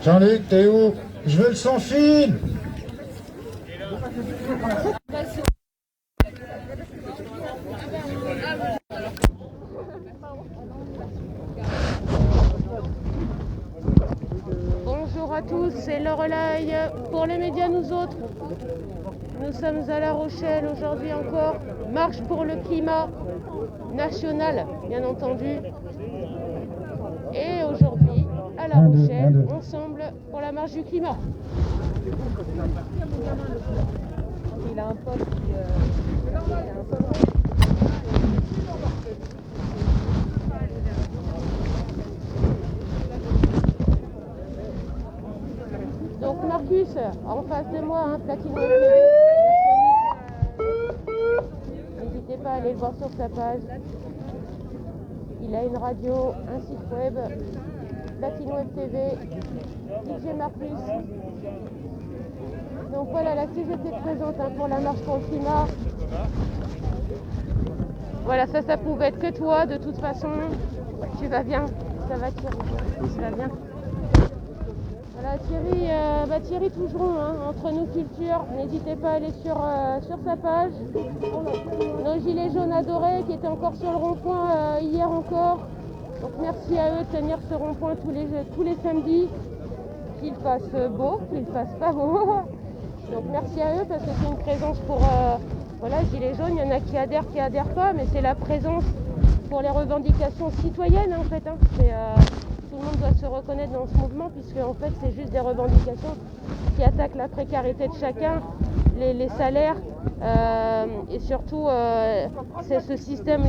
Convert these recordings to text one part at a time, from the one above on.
Jean-Luc, t'es où? Je veux le sans fil. Bonjour à tous, c'est le relais pour les médias nous autres. Nous sommes à La Rochelle aujourd'hui encore. Marche pour le climat national, bien entendu. Et aujourd'hui, à La Rochelle, ensemble pour la marche du climat. Il a un pote qui... Donc Marcus, en face de moi, Platino TV, n'hésitez pas à aller le voir sur sa page. Il a une radio, un site web, Platino TV, DJ Marcus. Donc voilà, la CGT présente pour la marche pour le climat. Voilà, ça pouvait être que toi, de toute façon. Tu vas bien? Ça va Thierry? Ça va bien? Voilà, Thierry Tougeron, Entre nous culture, n'hésitez pas à aller sur sa page. Nos gilets jaunes adorés qui étaient encore sur le rond-point hier encore. Donc merci à eux de tenir ce rond-point tous les samedis, qu'il fasse beau, qu'il fasse pas beau. Donc merci à eux parce que c'est une présence pour gilets jaunes. Il y en a qui adhèrent pas, mais c'est la présence pour les revendications citoyennes en fait. Tout le monde doit se reconnaître dans ce mouvement puisque en fait c'est juste des revendications qui attaquent la précarité de chacun, les salaires et surtout c'est ce système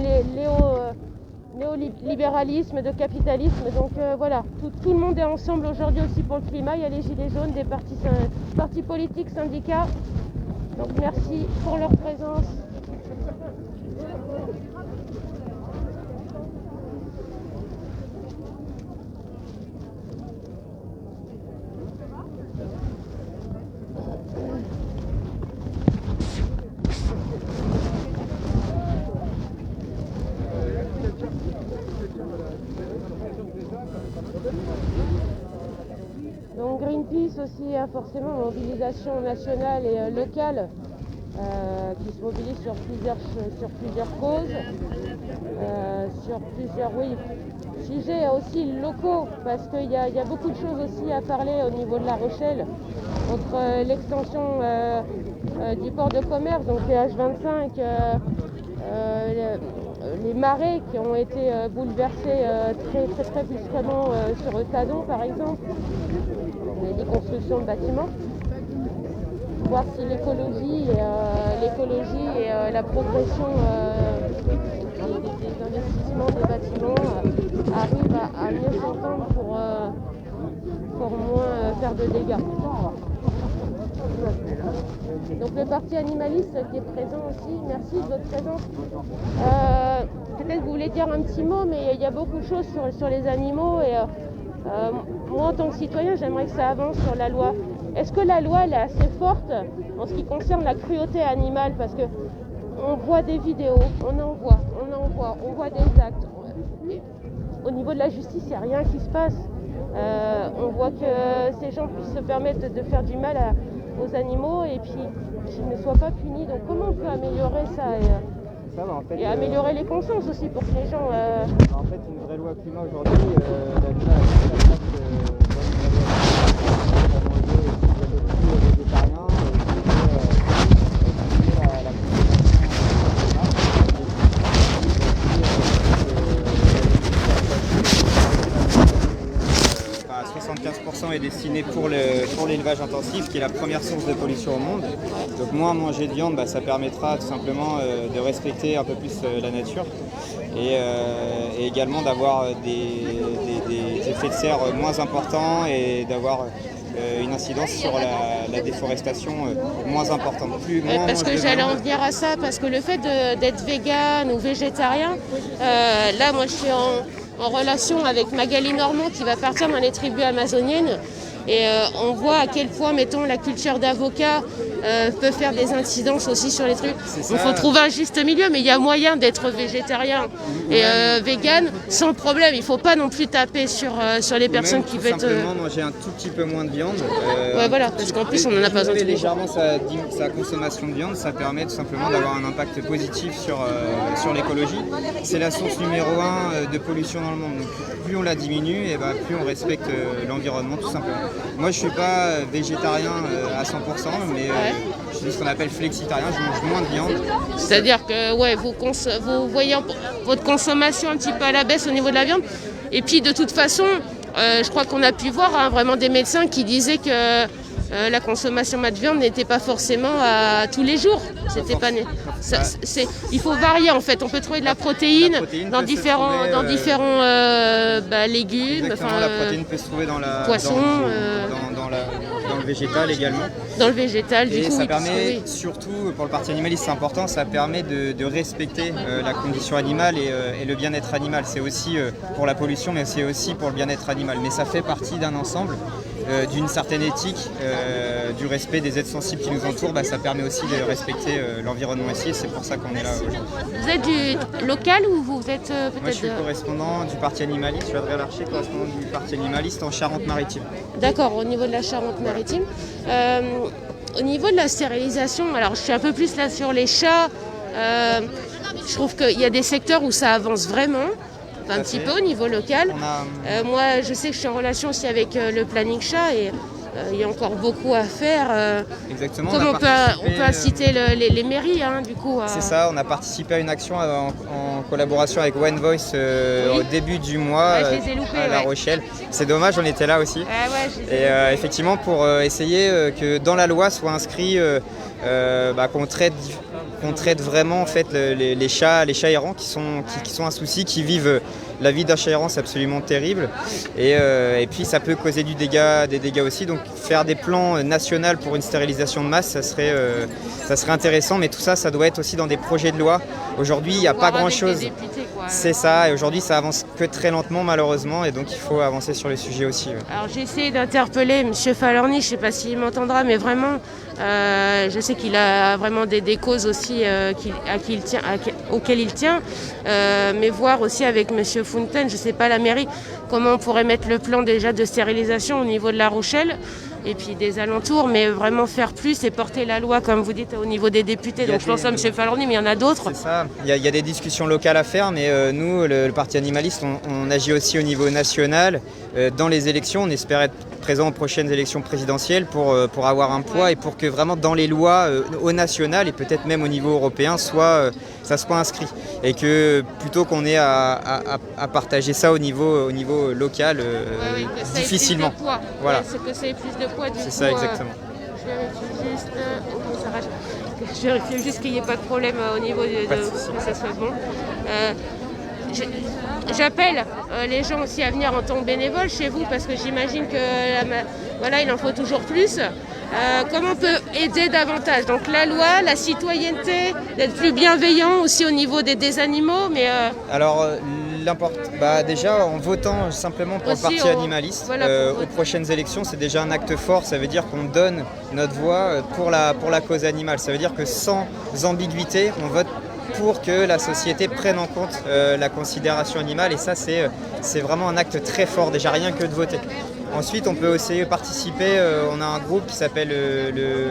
néolibéralisme, de capitalisme. Donc voilà, tout le monde est ensemble aujourd'hui aussi pour le climat. Il y a les gilets jaunes, des partis politiques, syndicats. Donc merci pour leur présence. Donc Greenpeace aussi a forcément une mobilisation nationale et locale qui se mobilise sur plusieurs causes, sur plusieurs sujets aussi locaux, parce qu'il y a beaucoup de choses aussi à parler au niveau de La Rochelle, entre l'extension du port de commerce, donc PH25, les marais qui ont été bouleversés très brusquement sur le Tadon par exemple, les constructions de bâtiments, voir si l'écologie et la progression des investissements des bâtiments arrivent à mieux s'entendre pour moins faire de dégâts. Donc le parti animaliste qui est présent aussi, merci de votre présence. Peut-être que vous voulez dire un petit mot, mais il y a beaucoup de choses sur les animaux et moi en tant que citoyen j'aimerais que ça avance sur la loi. Est-ce que la loi elle est assez forte en ce qui concerne la cruauté animale? Parce que on voit des vidéos, on voit des actes. Et au niveau de la justice, il n'y a rien qui se passe. On voit que ces gens puissent se permettre de faire du mal aux animaux et puis qu'ils ne soient pas punis. Donc comment on peut améliorer ça et améliorer les consciences aussi pour que les gens... En fait, une vraie loi climat aujourd'hui, l'animal a toute la place végétarien à 75% est destiné pour l'élevage intensif, qui est la première source de pollution au monde. Donc moins manger de viande, ça permettra tout simplement de respecter un peu plus la nature et également d'avoir des effets de serre moins importants et d'avoir une incidence sur la déforestation moins importante. Parce que j'allais en venir à ça, parce que le fait d'être végane ou végétarien, là moi je suis en relation avec Magali Normand qui va partir dans les tribus amazoniennes Et on voit à quel point, mettons, la culture d'avocat peut faire des incidences aussi sur les trucs. Il faut trouver un juste milieu, mais il y a moyen d'être végétarien et vegan sans problème. Il ne faut pas non plus taper sur les personnes qui veulent simplement manger un tout petit peu moins de viande. Ouais, voilà, parce qu'en plus, on en a pas besoin. Légèrement sa consommation de viande, ça permet tout simplement d'avoir un impact positif sur l'écologie. C'est la source numéro 1 de pollution dans le monde. Donc, plus on la diminue, et plus on respecte l'environnement, tout simplement. Moi, je ne suis pas végétarien à 100%, mais je suis ce qu'on appelle flexitarien, je mange moins de viande. C'est-à-dire que vous voyez votre consommation un petit peu à la baisse au niveau de la viande. Et puis, de toute façon, je crois qu'on a pu voir vraiment des médecins qui disaient que la consommation de viande n'était pas forcément à tous les jours. C'était pas il faut varier en fait. On peut trouver de la protéine dans différents légumes. Exactement, la protéine peut se trouver dans la poisson, dans le végétal également. Dans le végétal, du et coup. Ça permet, surtout pour le parti animaliste, c'est important, ça permet de respecter la condition animale et le bien-être animal. C'est aussi pour la pollution, mais c'est aussi pour le bien-être animal. Mais ça fait partie d'un ensemble, d'une certaine éthique, du respect des êtres sensibles qui nous entourent. Ça permet aussi de respecter l'environnement ici, et c'est pour ça qu'on est là aujourd'hui. Vous êtes du local ou vous êtes peut-être... Moi, je suis correspondant du parti animaliste, je suis Adrien Larcher, correspondant du parti animaliste en Charente-Maritime. D'accord, au niveau de la Charente-Maritime. Au niveau de la stérilisation, alors je suis un peu plus là sur les chats. Je trouve qu'il y a des secteurs où ça avance vraiment, un petit peu au niveau local. Moi, je sais que je suis en relation aussi avec le planning chat et il y a encore beaucoup à faire. Exactement. Comme on peut inciter les mairies, du coup. C'est ça, on a participé à une action en collaboration avec One Voice au début du mois je les ai loupés, à La Rochelle. C'est dommage, on était là aussi. Et effectivement, pour essayer que dans la loi soit inscrit qu'on traite vraiment en fait les chats errants qui sont un souci, qui vivent la vie d'un chat errant, c'est absolument terrible. Et puis ça peut causer des dégâts aussi. Donc faire des plans nationaux pour une stérilisation de masse, ça serait intéressant. Mais tout ça, ça doit être aussi dans des projets de loi. Aujourd'hui, il n'y a pas grand-chose. C'est ça, et aujourd'hui ça avance que très lentement malheureusement, et donc il faut avancer sur les sujets aussi. Alors j'ai essayé d'interpeller M. Falorni, je ne sais pas s'il m'entendra, mais vraiment, je sais qu'il a vraiment des causes aussi auxquelles il tient, mais voir aussi avec M. Fontaine, je ne sais pas la mairie, comment on pourrait mettre le plan déjà de stérilisation au niveau de La Rochelle, et puis des alentours, mais vraiment faire plus et porter la loi, comme vous dites, au niveau des députés. Donc je pense à M. Falorni, mais il y en a d'autres. C'est ça, il y a des discussions locales à faire, mais nous, le parti animaliste, on agit aussi au niveau national. Dans les élections, on espère être présent aux prochaines élections présidentielles pour avoir un poids et pour que vraiment dans les lois au national et peut-être même au niveau européen, ça soit inscrit. Et que plutôt qu'on ait à partager ça au niveau local, difficilement. Voilà. C'est que ça ait plus de poids. C'est ça, exactement. Je vérifie juste qu'il n'y ait pas de problème au niveau que ça soit bon. J'appelle les gens aussi à venir en tant que bénévoles chez vous parce que j'imagine que il en faut toujours plus. Comment on peut aider davantage? Donc la loi, la citoyenneté, d'être plus bienveillant aussi au niveau des animaux, mais... Alors déjà en votant simplement pour aussi le parti animaliste aux prochaines élections, c'est déjà un acte fort. Ça veut dire qu'on donne notre voix pour la cause animale. Ça veut dire que sans ambiguïté, on vote pour que la société prenne en compte la considération animale, et ça c'est vraiment un acte très fort, déjà rien que de voter. Ensuite, on peut aussi participer, on a un groupe qui s'appelle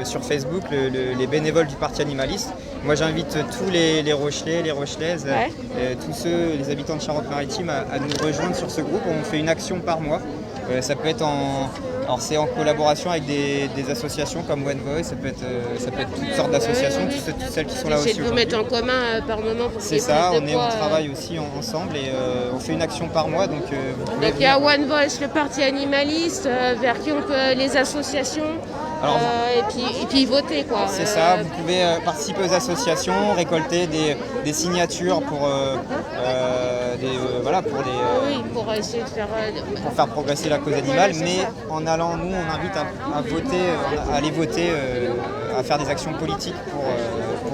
sur Facebook les bénévoles du parti animaliste. Moi j'invite tous les Rochelais, les Rochelaises, tous les habitants de Charente-Maritime à nous rejoindre sur ce groupe. On fait une action par mois. Ça peut être c'est en collaboration avec des associations comme One Voice, ça peut être toutes sortes d'associations, toutes celles qui sont là aussi. Essayez de vous mettre en commun par moment pour c'est ça, on travaille aussi ensemble et on fait une action par mois. Donc il y a One Voice, le parti animaliste, vers qui on peut les associations. Et puis voter quoi. C'est ça, vous pouvez participer aux associations, récolter des signatures pour essayer de faire pour faire progresser la cause animale, mais en allant, nous on invite à voter, à aller voter, à faire des actions politiques pour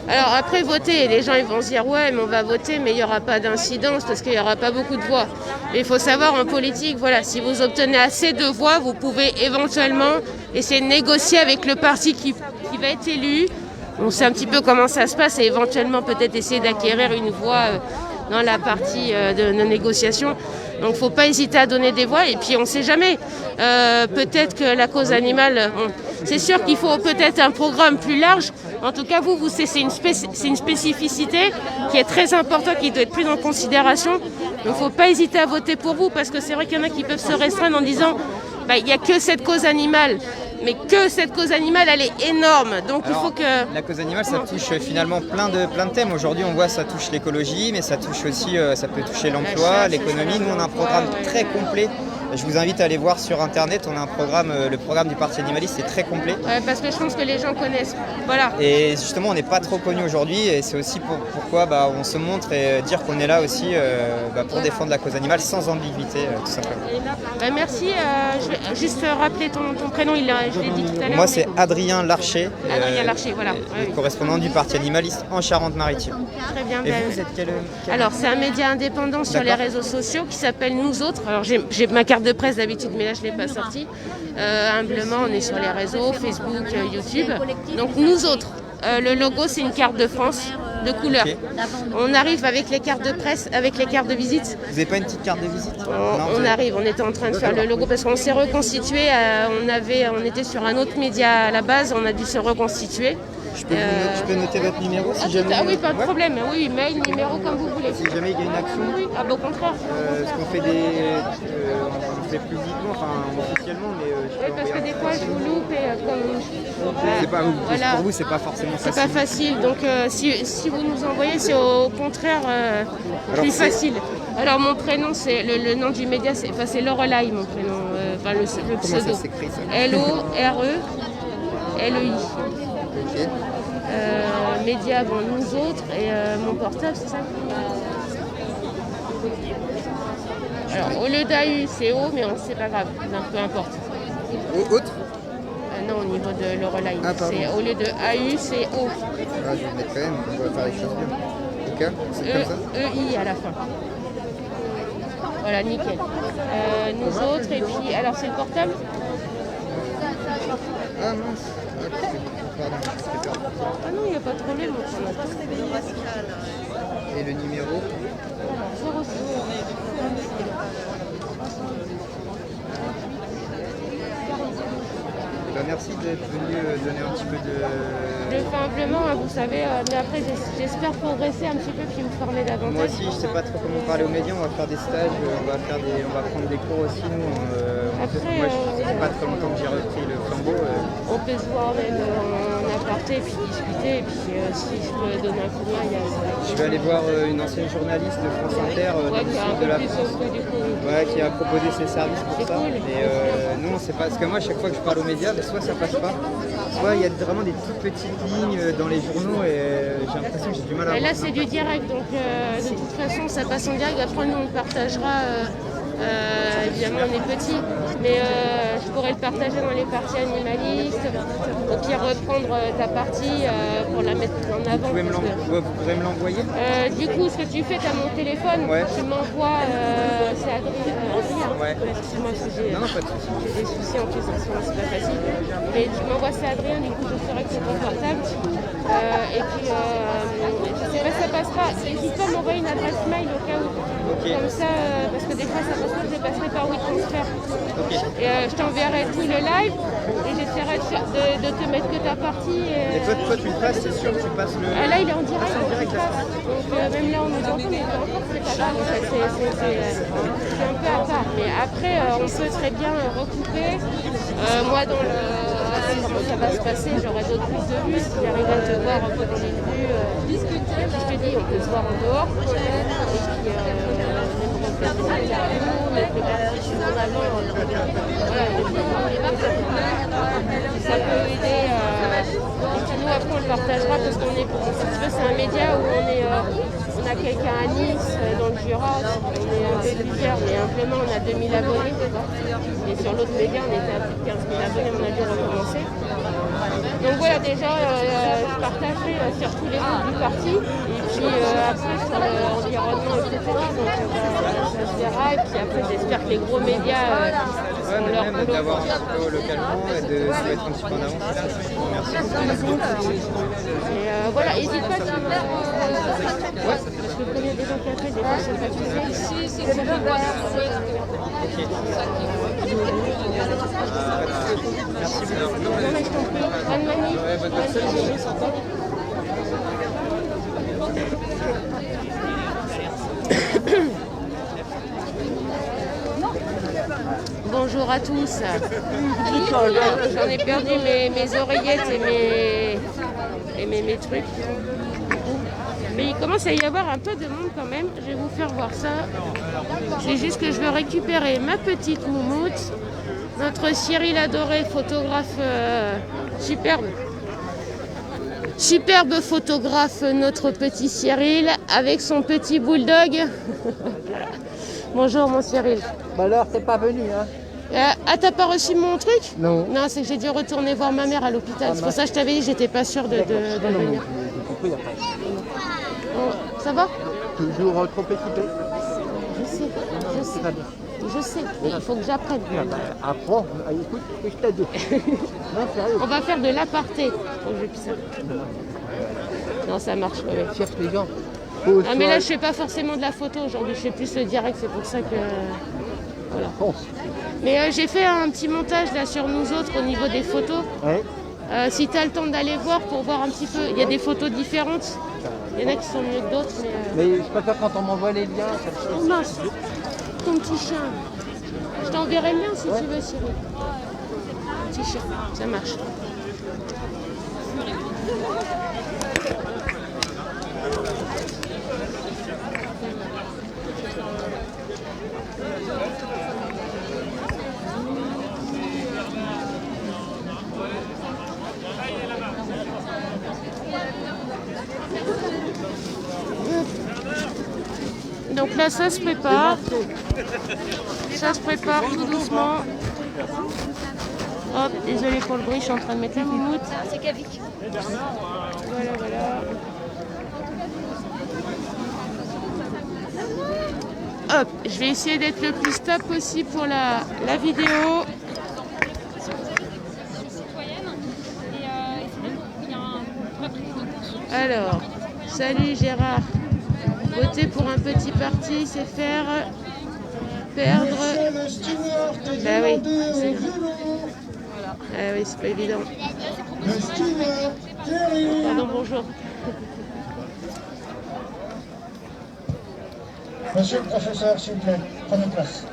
Alors après voter, les gens ils vont se dire ouais mais on va voter mais il n'y aura pas d'incidence parce qu'il n'y aura pas beaucoup de voix. Mais il faut savoir en politique, voilà, si vous obtenez assez de voix, vous pouvez éventuellement essayer de négocier avec le parti qui va être élu. On sait un petit peu comment ça se passe et éventuellement peut-être essayer d'acquérir une voix dans la partie de négociation. Donc il ne faut pas hésiter à donner des voix et puis on ne sait jamais. Peut-être que la cause animale, c'est sûr qu'il faut peut-être un programme plus large. En tout cas, c'est une spécificité qui est très importante, qui doit être prise en considération. Donc il ne faut pas hésiter à voter pour vous parce que c'est vrai qu'il y en a qui peuvent se restreindre en disant il n'y a que cette cause animale. Mais que cette cause animale, elle est énorme. Donc il faut que... La cause animale, ça touche finalement plein de thèmes. Aujourd'hui, on voit ça touche l'écologie, mais ça touche aussi, ça peut toucher l'emploi, l'économie. Nous, on a un programme très complet. Je vous invite à aller voir sur Internet. On a un programme, le programme du Parti animaliste, c'est très complet. Ouais, parce que je pense que les gens connaissent. Voilà. Et justement, on n'est pas trop connu aujourd'hui. Et c'est aussi pourquoi on se montre et dire qu'on est là aussi pour défendre la cause animale sans ambiguïté, tout simplement. Merci. Je vais juste rappeler ton prénom. Je l'ai dit tout à l'heure. Moi, c'est Adrien Larcher. Adrien Larcher, voilà. Le correspondant du Parti animaliste en Charente-Maritime. Très bien. Et vous êtes quel... Alors, c'est un média indépendant sur les réseaux sociaux qui s'appelle Nous Autres. Alors, j'ai ma carte de presse d'habitude, mais là, je ne l'ai pas sortie. Humblement, on est sur les réseaux, Facebook, YouTube. Donc, Nous Autres. Le logo, c'est une carte de France de couleur. Okay. On arrive avec les cartes de presse, avec les cartes de visite. Vous n'avez pas une petite carte de visite? On arrive, on était en train de faire le logo parce qu'on s'est reconstitué. On était sur un autre média à la base, on a dû se reconstituer. Je peux noter votre numéro si jamais... Ah oui, pas de problème. Oui, mail, numéro, comme vous voulez. Si jamais il y a une action. Oui, au contraire. Parce qu'on fait on fait publiquement, officiellement, mais... oui, parce que des fois, je vous loupe et comme... c'est pas, voilà. Pour vous, c'est pas forcément facile. C'est pas facile, donc si vous nous envoyez, c'est au contraire plus facile. Alors, mon prénom, c'est le nom du média, c'est Lorelai, mon prénom. Le pseudo. Comment ça s'écrit, ça? L-O-R-E-L-E-I. Ok. Média, Nous Autres, et mon portable, c'est ça? Alors, au lieu d'AU, c'est O, mais c'est pas grave, donc peu importe. Autre? Non, au niveau de Lorelai. Pardon. Au lieu de AU, c'est O. Ah, je vais le mettre quand même, on va faire les choses bien. Ok, c'est comme ça? E-I à la fin. Voilà, nickel. Nous autres, et puis, alors c'est le portable? Ah mince, pardon, j'ai peur. Ah non, il n'y a pas de problème. Et le numéro? 06. Merci d'être venu donner un petit peu de... Je fais simplement, vous savez, mais après j'espère progresser un petit peu puis me former davantage. Moi aussi, je sais pas trop comment parler aux médias, on va faire des stages, on va prendre des cours aussi, nous. Après, moi, ça fait pas très longtemps que j'ai repris le flambeau. On peut se voir même en aparté, puis discuter, et puis si je peux donner un coup de main, il y a... Je vais aller voir une ancienne journaliste de France Inter, qui a un peu plus au du coup. Ouais, qui a proposé ses services pour ça. Cool. Et nous, on sait pas, parce que moi, à chaque fois que je parle aux médias, soit ça passe pas, soit il y a vraiment des toutes petites lignes dans les journaux et j'ai l'impression que j'ai du mal à... Et là, c'est du direct, donc de toute façon, ça passe en direct. Après, nous, on le partagera. Évidemment, on est petit, mais je pourrais le partager dans les parties animalistes, au pire reprendre ta partie pour la mettre en avant. Vous pourrez me l'envoyer? Du coup, ce que tu fais, tu as mon téléphone, tu m'envoies, c'est Adrien. Ouais. Excuse-moi si j'ai pas de soucis. Des soucis en plus, en ce moment, c'est pas facile. Mais tu m'envoies, c'est Adrien, du coup, je saurai que c'est ton portable. Et puis, je sais pas si ça passera. N'hésite pas à m'envoyer une adresse mail au cas où. Okay. Comme ça, parce que des fois ça passe pas, je passerai par WeTransfer. Okay. Et je t'enverrai tout le live et j'essaierai de te mettre que ta partie. Et toi tu le passes, c'est sûr que tu passes le... Là il est en direct. C'est en direct là. Donc même là on nous entend, mais peu importe, c'est pas grave. En fait, c'est un peu à part. Mais après on peut très bien recouper. Moi dans le... Comment ça va se passer, j'aurai d'autres prises de vue. Si j'arrive à te voir un peu dans les vues, je te dis, on peut se voir en dehors. Et puis, mettre le parti en avant. Ça peut aider. Et puis nous, après, on le partagera parce qu'on est, si tu veux, c'est un média où on a quelqu'un à Nice, dans le Jura, on est un peu plusieurs, mais simplement on a 2000 abonnés. Et sur l'autre média, on était à plus de 15 000 abonnés, on a dû recommencer. Donc voilà, déjà, je partagerai sur tous les groupes du parti, et puis après sur l'environnement, etc. Donc ça se verra, et puis après j'espère que les gros médias même d'avoir un petit peu localement et de se mettre un petit peu en avant. Merci. Et voilà, n'hésite pas si parce que comme il y a des gens qui appellent, des fois c'est pas tout ici, c'est que Merci non, mais je t'en prie. Bonne manif. Bonjour à tous. J'en ai perdu mes oreillettes et mes trucs. Mais il commence à y avoir un peu de monde quand même. Je vais vous faire voir ça. C'est juste que je veux récupérer ma petite moumoute. Notre Cyril adoré, photographe superbe. Superbe photographe, notre petit Cyril, avec son petit bulldog. Bonjour mon Cyril. Bah alors, t'es pas venu, hein? Ah, t'as pas reçu mon truc? Non. Non, c'est que j'ai dû retourner voir ma mère à l'hôpital. C'est pour ça que je t'avais dit que j'étais pas sûre de venir. J'ai compris après. Bon, ça va? Toujours trop équipé. Je sais. Je sais, mais il faut que j'apprenne. Apprends, écoute, que je t'aide. Non, sérieux. On va faire de l'aparté. Oh, je vais pisser. Non, ça marche. Ouais. Cherche les gens. Ah, mais là, je fais pas forcément de la photo aujourd'hui. Je fais plus le direct, c'est pour ça que. Voilà. Mais j'ai fait un petit montage là sur nous autres au niveau des photos. Ouais. Si tu as le temps d'aller voir pour voir un petit peu, il y a des photos différentes. Il y en a qui sont mieux que d'autres. Mais je préfère quand on m'envoie les liens. Oh mince, ton petit chien. Je t'enverrai le lien si tu veux, Cyril. Petit chien, ça marche. Donc là, ça se prépare. Ça se prépare tout doucement. Hop, désolé pour le bruit, je suis en train de mettre la moumoute. C'est Kavik. Voilà, voilà. Hop, je vais essayer d'être le plus stable possible pour la vidéo. Alors, salut Gérard. Voter pour un petit parti, c'est faire perdre. Bah oui, c'est ah oui, c'est pas évident. Pardon, bonjour. Monsieur le professeur, s'il vous plaît, prenez place.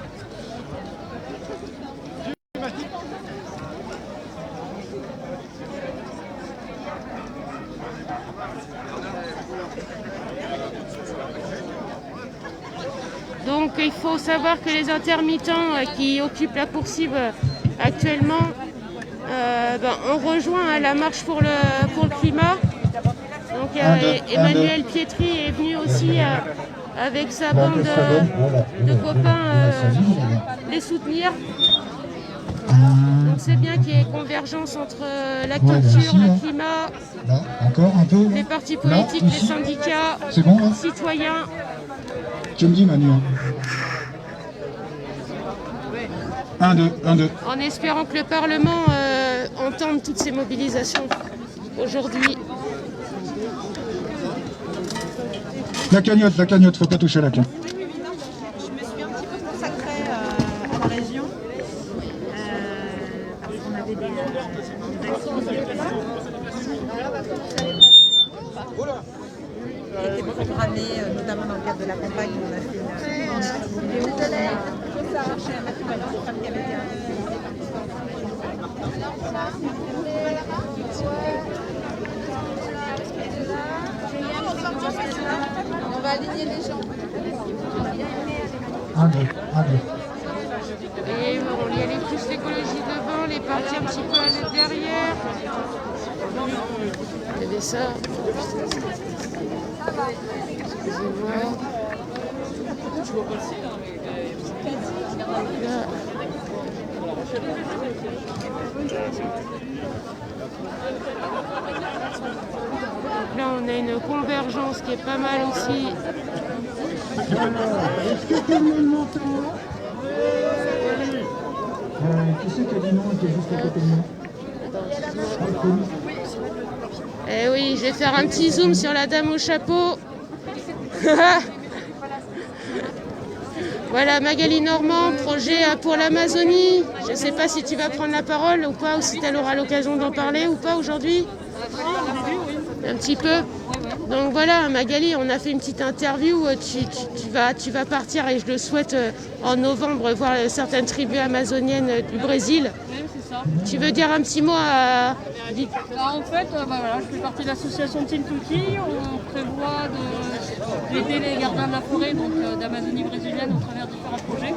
Donc il faut savoir que les intermittents qui occupent la coursive actuellement ont rejoint la marche pour le climat. Donc Emmanuel Pietri est venu aussi avec sa bande de copains les soutenir. Donc c'est bien qu'il y ait convergence entre la culture, le climat, Là, encore un peu. les partis politiques, Là, les syndicats, c'est bon, là? les citoyens. Tu me dis, Manu. 1, 2, 1, 2. En espérant que le Parlement entende toutes ces mobilisations aujourd'hui. La cagnotte, faut pas toucher la canne. Je me suis un petit peu consacrée à la région parce qu'on avait des activités qui étaient programmées, notamment dans le cadre de la campagne où on a fait une vidéo où on a cherché à mettre en valeur les femmes qui avaient été on va aligner les gens. 1, 2, 1, 2. Et bon, il y a les plus l'écologie devant, les partis un petit peu à derrière. Il y avait ça. Là, on a une convergence qui est pas mal aussi. Est-ce que tout le monde m'entend? Qui c'est qui a dit non et qui est juste à côté de moi? Eh oui, je vais faire un petit zoom sur la dame au chapeau. Voilà, Magali Normand, projet pour l'Amazonie. Je ne sais pas si tu vas prendre la parole ou pas, ou si tu auras l'occasion d'en parler ou pas aujourd'hui. Un petit peu. Donc voilà, Magali, on a fait une petite interview. Tu vas partir, et je le souhaite, en novembre, voir certaines tribus amazoniennes du Brésil. Oui, c'est ça. Tu veux dire un petit mot à... En fait, voilà, je fais partie de l'association Team Tuki. On prévoit d'aider les gardiens de la forêt, donc d'Amazonie brésilienne, au travers de différents projets.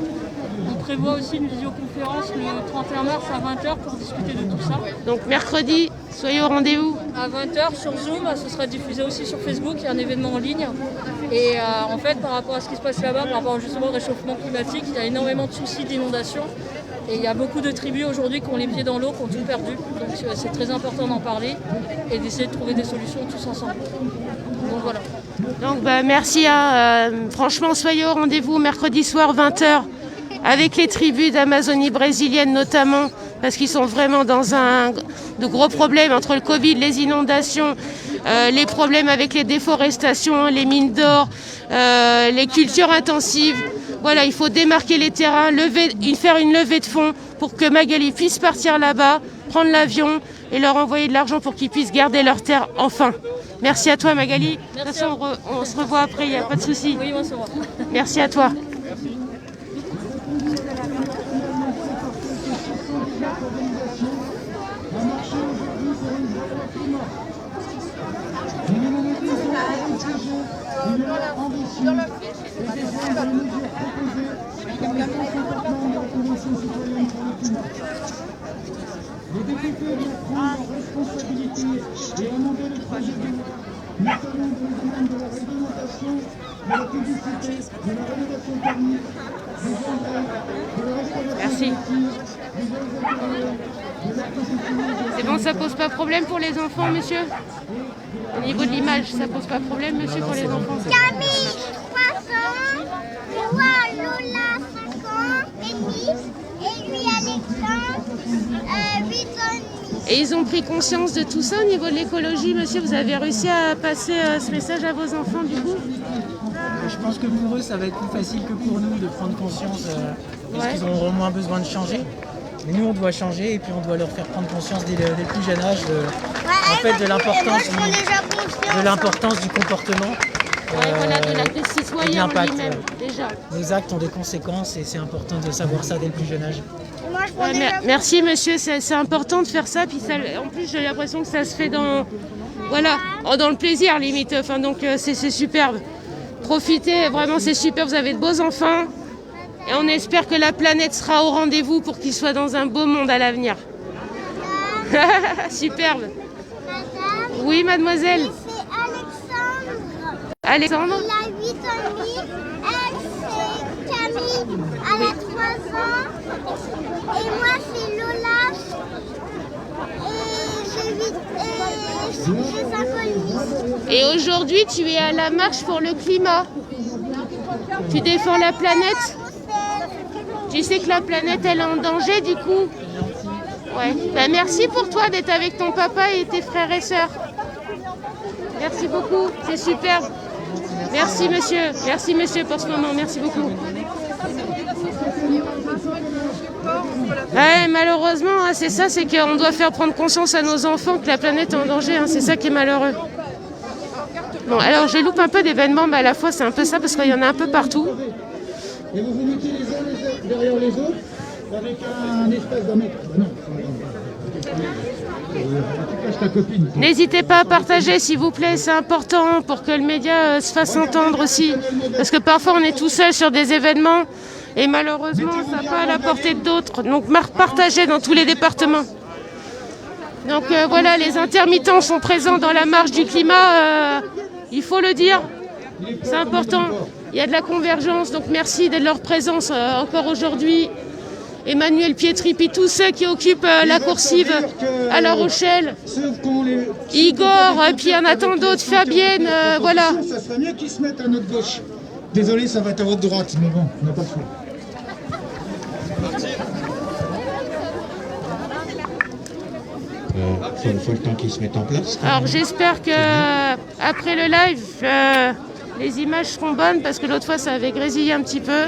On prévoit aussi une visioconférence le 31 mars à 20h pour discuter de tout ça. Donc mercredi, soyez au rendez-vous. À 20h sur Zoom, ce sera diffusé aussi sur Facebook, il y a un événement en ligne. Et en fait, par rapport à ce qui se passe là-bas, par rapport justement au réchauffement climatique, il y a énormément de soucis d'inondation. Et il y a beaucoup de tribus aujourd'hui qui ont les pieds dans l'eau, qui ont tout perdu. Donc c'est très important d'en parler et d'essayer de trouver des solutions tous ensemble. Donc voilà. Donc merci, franchement, soyez au rendez-vous mercredi soir 20h avec les tribus d'Amazonie brésilienne notamment, parce qu'ils sont vraiment dans de gros problèmes entre le Covid, les inondations, les problèmes avec les déforestations, les mines d'or, les cultures intensives. Voilà, il faut démarquer les terrains, faire une levée de fonds pour que Magali puisse partir là-bas, prendre l'avion et leur envoyer de l'argent pour qu'ils puissent garder leur terre enfin. Merci à toi Magali. De toute façon, on se revoit après, il n'y a pas de souci. Oui, on se revoit. Merci à toi. Les députés doivent prendre leurs responsabilités et amender les projets de loi, notamment dans le domaine de la réglementation, de la publicité, de la rénovation thermique, des engrais, de la restauration Merci. des eaux intérieures, de l'acquisition. C'est bon, ça pose pas problème pour les enfants, monsieur? Au niveau de l'image, ça pose pas problème, monsieur, pour les enfants? Camille, 3 ans, moi, Lola, 5 ans et demi, et lui, Alexandre, 8 ans et demi. Et ils ont pris conscience de tout ça au niveau de l'écologie, monsieur? Vous avez réussi à passer ce message à vos enfants, du coup? Je pense que pour eux, ça va être plus facile que pour nous de prendre conscience, parce qu'ils auront moins besoin de changer. Mais nous, on doit changer et puis on doit leur faire prendre conscience dès le plus jeune âge de l'importance du comportement. Voilà, de l'acte citoyen en lui-même, déjà. Nos actes ont des conséquences et c'est important de savoir ça dès le plus jeune âge. Merci monsieur, c'est important de faire ça. Puis en plus, j'ai l'impression que ça se fait dans le plaisir limite. Enfin, donc c'est superbe. Profitez, vraiment c'est super, vous avez de beaux enfants. Et on espère que la planète sera au rendez-vous pour qu'ils soient dans un beau monde à l'avenir. Superbe. Madame, Oui, mademoiselle. c'est Alexandre. Il a 8 ans et demi. Elle, c'est Camille. Elle a 3 ans. Et moi, c'est Lola. Et j'ai 5 ans et demi. Et aujourd'hui, tu es à la marche pour le climat. Tu défends la planète. Tu sais que la planète, elle est en danger, du coup. Ouais. Merci pour toi d'être avec ton papa et tes frères et sœurs. Merci beaucoup, c'est super. Merci monsieur pour ce moment, merci beaucoup. Ouais, malheureusement, c'est ça, c'est qu'on doit faire prendre conscience à nos enfants que la planète est en danger, c'est ça qui est malheureux. Bon, alors je loupe un peu d'événements, mais à la fois c'est un peu ça parce qu'il y en a un peu partout. Et vous vous mettez les uns derrière les autres avec un espace d'un mètre. Non. Tu caches ta copine. N'hésitez pas à partager s'il vous plaît, c'est important pour que le média se fasse entendre aussi. Parce que parfois on est tout seul sur des événements et malheureusement ça n'a pas à la portée d'autres. Donc partagez dans tous les départements. Donc voilà, les intermittents sont présents dans la marche du climat Il faut le dire, c'est important. Il y a de la convergence, donc merci de leur présence encore aujourd'hui. Emmanuel Pietri, puis tous ceux qui occupent la coursive à La Rochelle. Igor, puis il y en a tant d'autres, Fabienne, voilà. Ça serait mieux qu'ils se mettent à notre gauche. Désolé, ça va être à votre droite, mais bon, on n'a pas le choix. Faut le temps qu'ils se mettent en place. Alors j'espère que après le live, les images seront bonnes parce que l'autre fois ça avait grésillé un petit peu.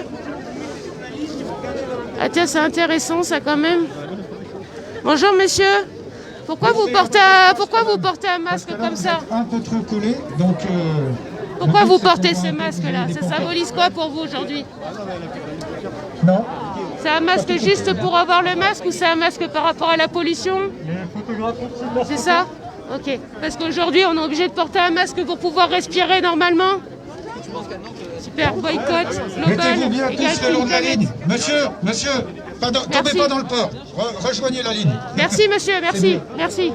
Ah tiens, c'est intéressant ça quand même. Bonjour monsieur, pourquoi vous portez un masque comme ça? Un peu trop collé, donc... Pourquoi vous portez ce masque-là? Ça symbolise quoi pour vous aujourd'hui? Non. C'est un masque juste pour avoir le masque ou c'est un masque par rapport à la pollution? C'est ça? Ok. Parce qu'aujourd'hui, on est obligé de porter un masque pour pouvoir respirer normalement? Super, boycott, global. Mettez-vous bien tous le long de la ligne. Monsieur, tombez pas dans le port. Rejoignez la ligne. Merci monsieur, merci.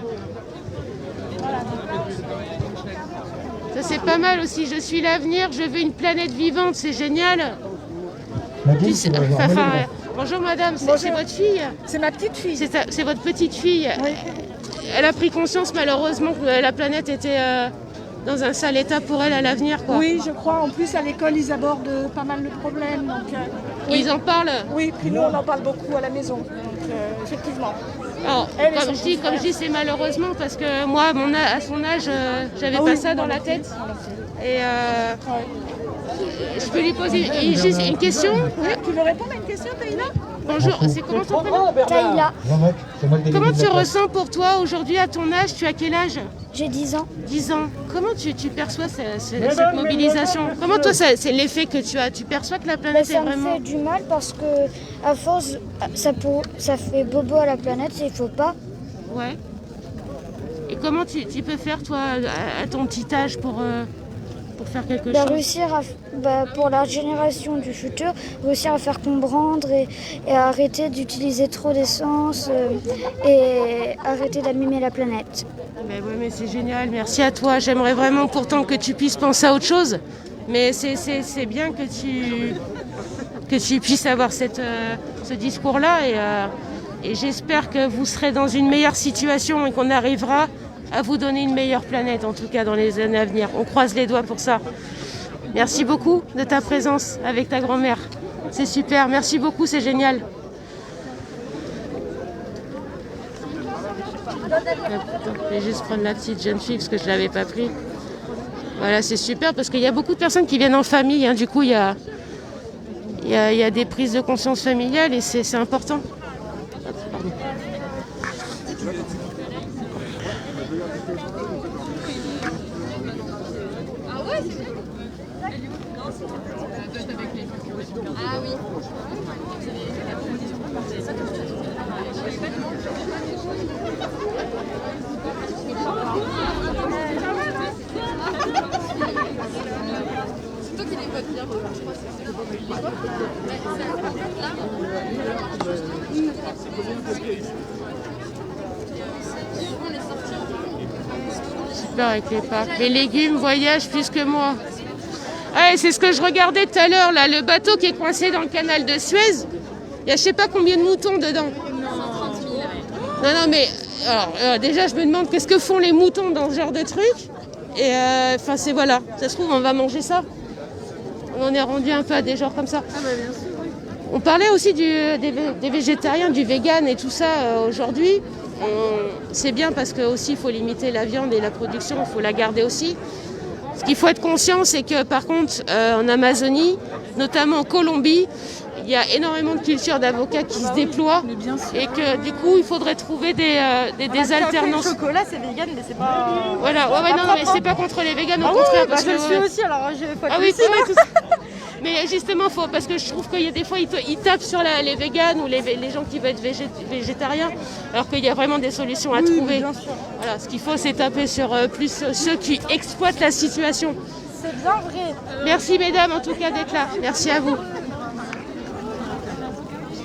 Ça c'est pas mal aussi, je suis l'avenir, je veux une planète vivante, c'est génial. Bonjour madame, c'est votre fille? C'est ma petite fille. C'est votre petite fille. Oui. Elle a pris conscience malheureusement que la planète était dans un sale état pour elle à l'avenir, quoi. Oui, je crois. En plus, à l'école, ils abordent pas mal de problèmes. Donc, oui. Ils en parlent? Oui, puis nous, on en parle beaucoup à la maison. Donc, effectivement. Alors, comme je dis, c'est malheureusement parce que moi, à son âge, j'avais pas ça dans la tête. Et je peux lui poser juste une question? Oui. Tu veux répondre à une question, Taïla? Bonjour, c'est comment ton prénom? Taïla. Comment tu ressens pour toi aujourd'hui à ton âge? Tu as quel âge? J'ai 10 ans. 10 ans. Comment tu perçois cette mobilisation? Comment toi, c'est l'effet que tu as? Tu perçois que la planète est vraiment... Ça me fait du mal parce que à force, ça fait bobo à la planète, il faut pas. Ouais. Et comment tu peux faire toi à ton petit âge pour faire quelque chose? Réussir pour la génération du futur, réussir à faire comprendre et arrêter d'utiliser trop d'essence et arrêter d'abîmer la planète. Mais oui, mais c'est génial, merci à toi. J'aimerais vraiment pourtant que tu puisses penser à autre chose. Mais c'est bien que tu puisses avoir ce discours-là et j'espère que vous serez dans une meilleure situation et qu'on arrivera à vous donner une meilleure planète, en tout cas dans les années à venir. On croise les doigts pour ça. Merci beaucoup de ta présence avec ta grand-mère. C'est super, merci beaucoup, c'est génial. Je vais juste prendre la petite jeune fille parce que je ne l'avais pas pris. Voilà, c'est super parce qu'il y a beaucoup de personnes qui viennent en famille. Hein. Du coup, il y a des prises de conscience familiales et c'est important. Pardon. Ah oui. C'est toi qui les codes bien, je crois. Super avec les parcs. Les légumes voyagent plus que moi. Ouais, c'est ce que je regardais tout à l'heure, là, le bateau qui est coincé dans le canal de Suez. Il y a je sais pas combien de moutons dedans. Non, mais alors, déjà, je me demande qu'est-ce que font les moutons dans ce genre de truc. Et enfin, c'est voilà, ça se trouve, on va manger ça. On en est rendu un peu à des genres comme ça. Ah bah bien sûr. On parlait aussi des végétariens, du vegan et tout ça aujourd'hui. C'est bien parce que aussi il faut limiter la viande et la production, il faut la garder aussi. Ce qu'il faut être conscient, c'est que par contre, en Amazonie, notamment en Colombie, il y a énormément de cultures d'avocats qui se déploient et que du coup, il faudrait trouver des alternances. Le chocolat, c'est vegan, mais c'est pas... Voilà, non, mais c'est pas contre les véganes, au contraire. Parce je le que, suis aussi, alors je vais pas Ah oui, c'est vrai, tout ça. Mais justement, parce que je trouve qu'il y a des fois, ils tapent sur les véganes ou les gens qui veulent être végétariens, alors qu'il y a vraiment des solutions à trouver. Bien sûr. Voilà, ce qu'il faut, c'est taper sur plus ceux qui exploitent la situation. C'est bien vrai. Merci mesdames, en tout cas, d'être là. Merci à vous.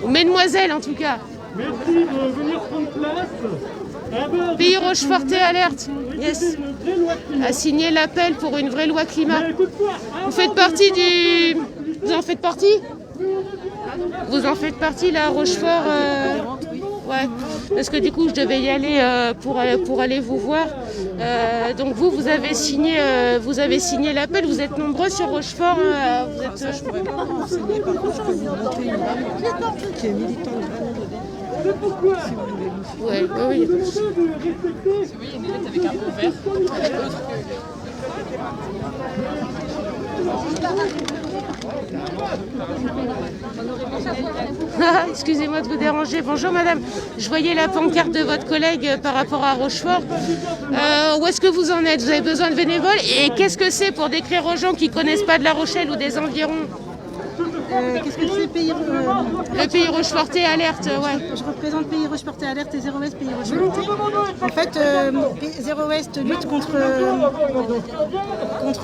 Ou mesdemoiselles, en tout cas. Merci de venir prendre place. Pays Rochefortais alerte. Yes. A signé l'appel pour une vraie loi climat. Vous faites partie du... Vous en faites partie? Vous en faites partie là, Rochefort Ouais. Parce que du coup, je devais y aller pour aller vous voir. Donc vous avez signé l'appel. Vous êtes nombreux sur Rochefort. Vous êtes... Je pourrais pas me renseigner. Par contre, je peux vous monter une dame qui est militante de Grenoble. Ouais, oui. Si vous voyez une lettre avec un mot vert. Excusez-moi de vous déranger. Bonjour madame. Je voyais la pancarte de votre collègue par rapport à Rochefort. Où est-ce que vous en êtes? Vous avez besoin de bénévoles? Et qu'est-ce que c'est pour décrire aux gens qui ne connaissent pas de La Rochelle ou des environs? Qu'est-ce que c'est pays Le pays Rochefortais alerte, ouais. Je représente Pays Rochefortais alerte et Zéro Ouest Pays Rochefortais. En fait, Zéro Ouest lutte contre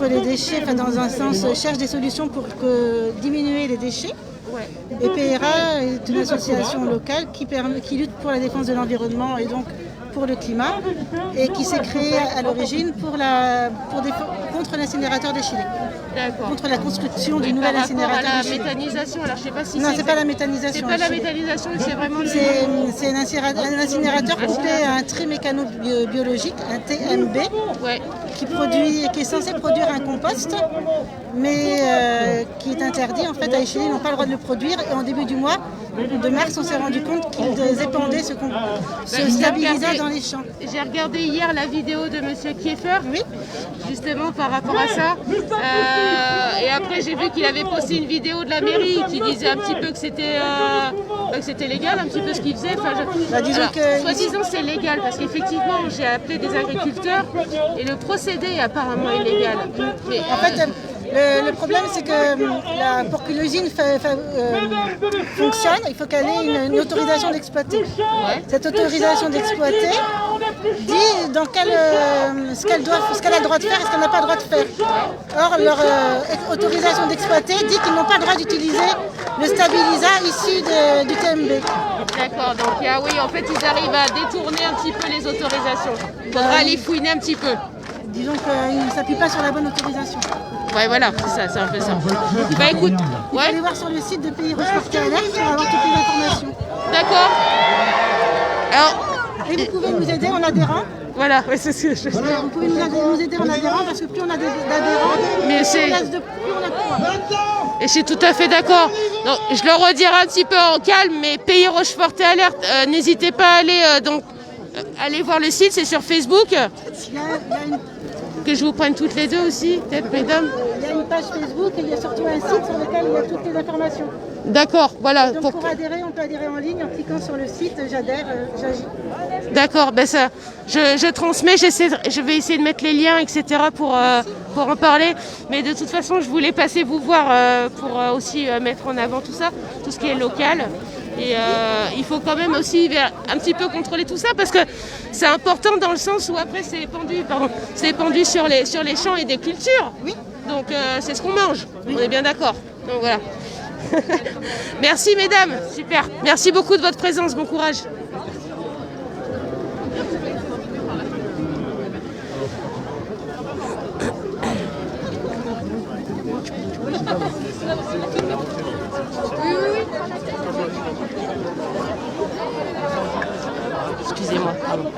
les déchets, enfin, dans un sens, cherche des solutions pour diminuer les déchets. Ouais. Et PRA est une association locale qui lutte pour la défense de l'environnement et donc pour le climat et qui s'est créée à l'origine contre l'incinérateur d'Échillé. D'accord. Contre la construction du nouvel incinérateur. Par rapport à la méthanisation, alors je sais pas si non, c'est pas la méthanisation. C'est pas la méthanisation, c'est vraiment... C'est un incinérateur couplé à un trimécano-biologique, un TMB, ouais. qui est censé produire un compost, mais qui est interdit. En fait, à Échillé, ils n'ont pas le droit de le produire. Et en début du mois de mars, on s'est rendu compte qu'ils épandaient ce stabilisant dans les champs. J'ai regardé hier la vidéo de Monsieur Kieffer, oui, justement par rapport à ça. Et après, j'ai vu qu'il avait posté une vidéo de la mairie qui disait un petit peu que c'était légal, un petit peu ce qu'il faisait. Enfin, soi-disant, c'est légal parce qu'effectivement, j'ai appelé des agriculteurs et le procédé est apparemment illégal. Mais, en fait, le problème, c'est que pour qu'une usine fonctionne, il faut qu'elle ait une autorisation d'exploiter. ouais. Cette autorisation d'exploiter dit dans ce qu'elle a le droit de faire et ce qu'elle n'a pas le droit de faire. Or, leur autorisation d'exploiter dit qu'ils n'ont pas le droit d'utiliser le stabilisant issu du TMB. D'accord, donc oui, en fait, ils arrivent à détourner un petit peu les autorisations. Il faudra aller fouiner un petit peu. Disons qu'ils ne s'appuient pas sur la bonne autorisation. Ouais, voilà, c'est un peu ça. Bah écoute, il faut aller voir sur le site de Pays Rochefortais Alerte pour avoir toutes les informations. D'accord. Alors, et vous pouvez nous aider en adhérant. Voilà, ouais, c'est ce que je... Vous pouvez nous aider en adhérant parce que plus on a d'adhérents, plus on a de poids. Et je suis tout à fait d'accord. Donc, je le redirai un petit peu en calme, mais Pays Rochefortais Alerte, n'hésitez pas à aller voir le site, c'est sur Facebook. Il y a une... Que je vous prenne toutes les deux aussi, peut-être, mesdames. Il y a une page Facebook et il y a surtout un site sur lequel il y a toutes les informations. D'accord, voilà. Donc pour adhérer, on peut adhérer en ligne en cliquant sur le site, j'adhère, j'agis. D'accord, ben ça, je transmets, je vais essayer de mettre les liens, etc. pour en parler. Mais de toute façon, je voulais passer vous voir pour aussi mettre en avant tout ça, tout ce qui est local. Et il faut quand même aussi un petit peu contrôler tout ça parce que c'est important dans le sens où après c'est épandu sur les champs et des cultures. Oui. Donc c'est ce qu'on mange. Oui. On est bien d'accord. Donc voilà. Merci mesdames, super. Merci beaucoup de votre présence, bon courage. Excusez-moi, pardon.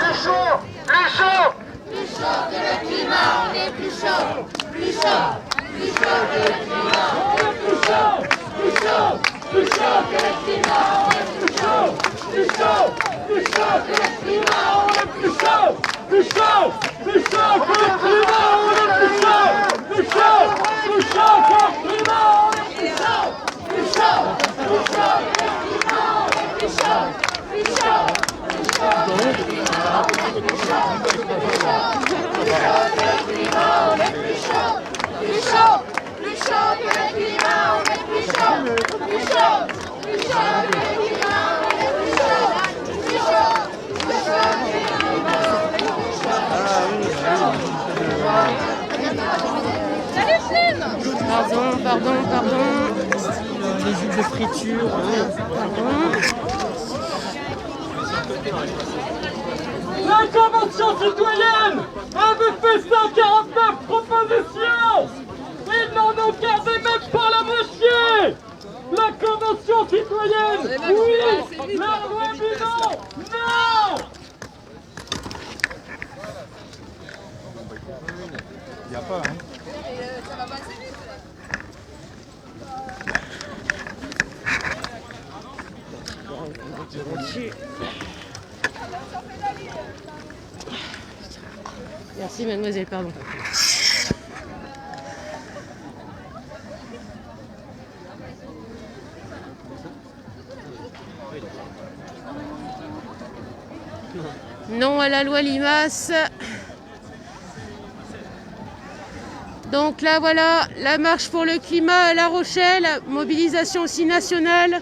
Plus chaud, plus chaud. Plus chaud que le climat, on est plus chaud. Plus chaud, plus chaud que le climat, on est plus chaud. Plus chaud, plus chaud que le climat, on est plus chaud. Plus chaud, plus chaud que le climat, on est plus chaud. Plus chaud, plus chaud que le climat, on est plus chaud. Plus chaud, plus chaud que le climat, on est plus chaud. Plus chaud, plus chaud que le climat, on est plus chaud. Plus chaud, plus chaud que le climat, on est plus chaud. Plus chaud que le climat, on est plus chaud. Plus chaud, plus chaud que le climat, on est plus chaud. Plus chaud, plus chaud que le climat, on est plus chaud. Plus chaud, plus chaud que le climat, on est plus chaud. Pardon. Les huiles de friture. La Convention citoyenne avait fait 149 propositions. Ils n'en ont gardé même pas la moitié. La Convention citoyenne, oui. La loi Bidon, non. Il n'y a pas, hein. Merci mademoiselle, pardon. Non à la loi Limace. Donc là voilà, la marche pour le climat à La Rochelle, mobilisation aussi nationale,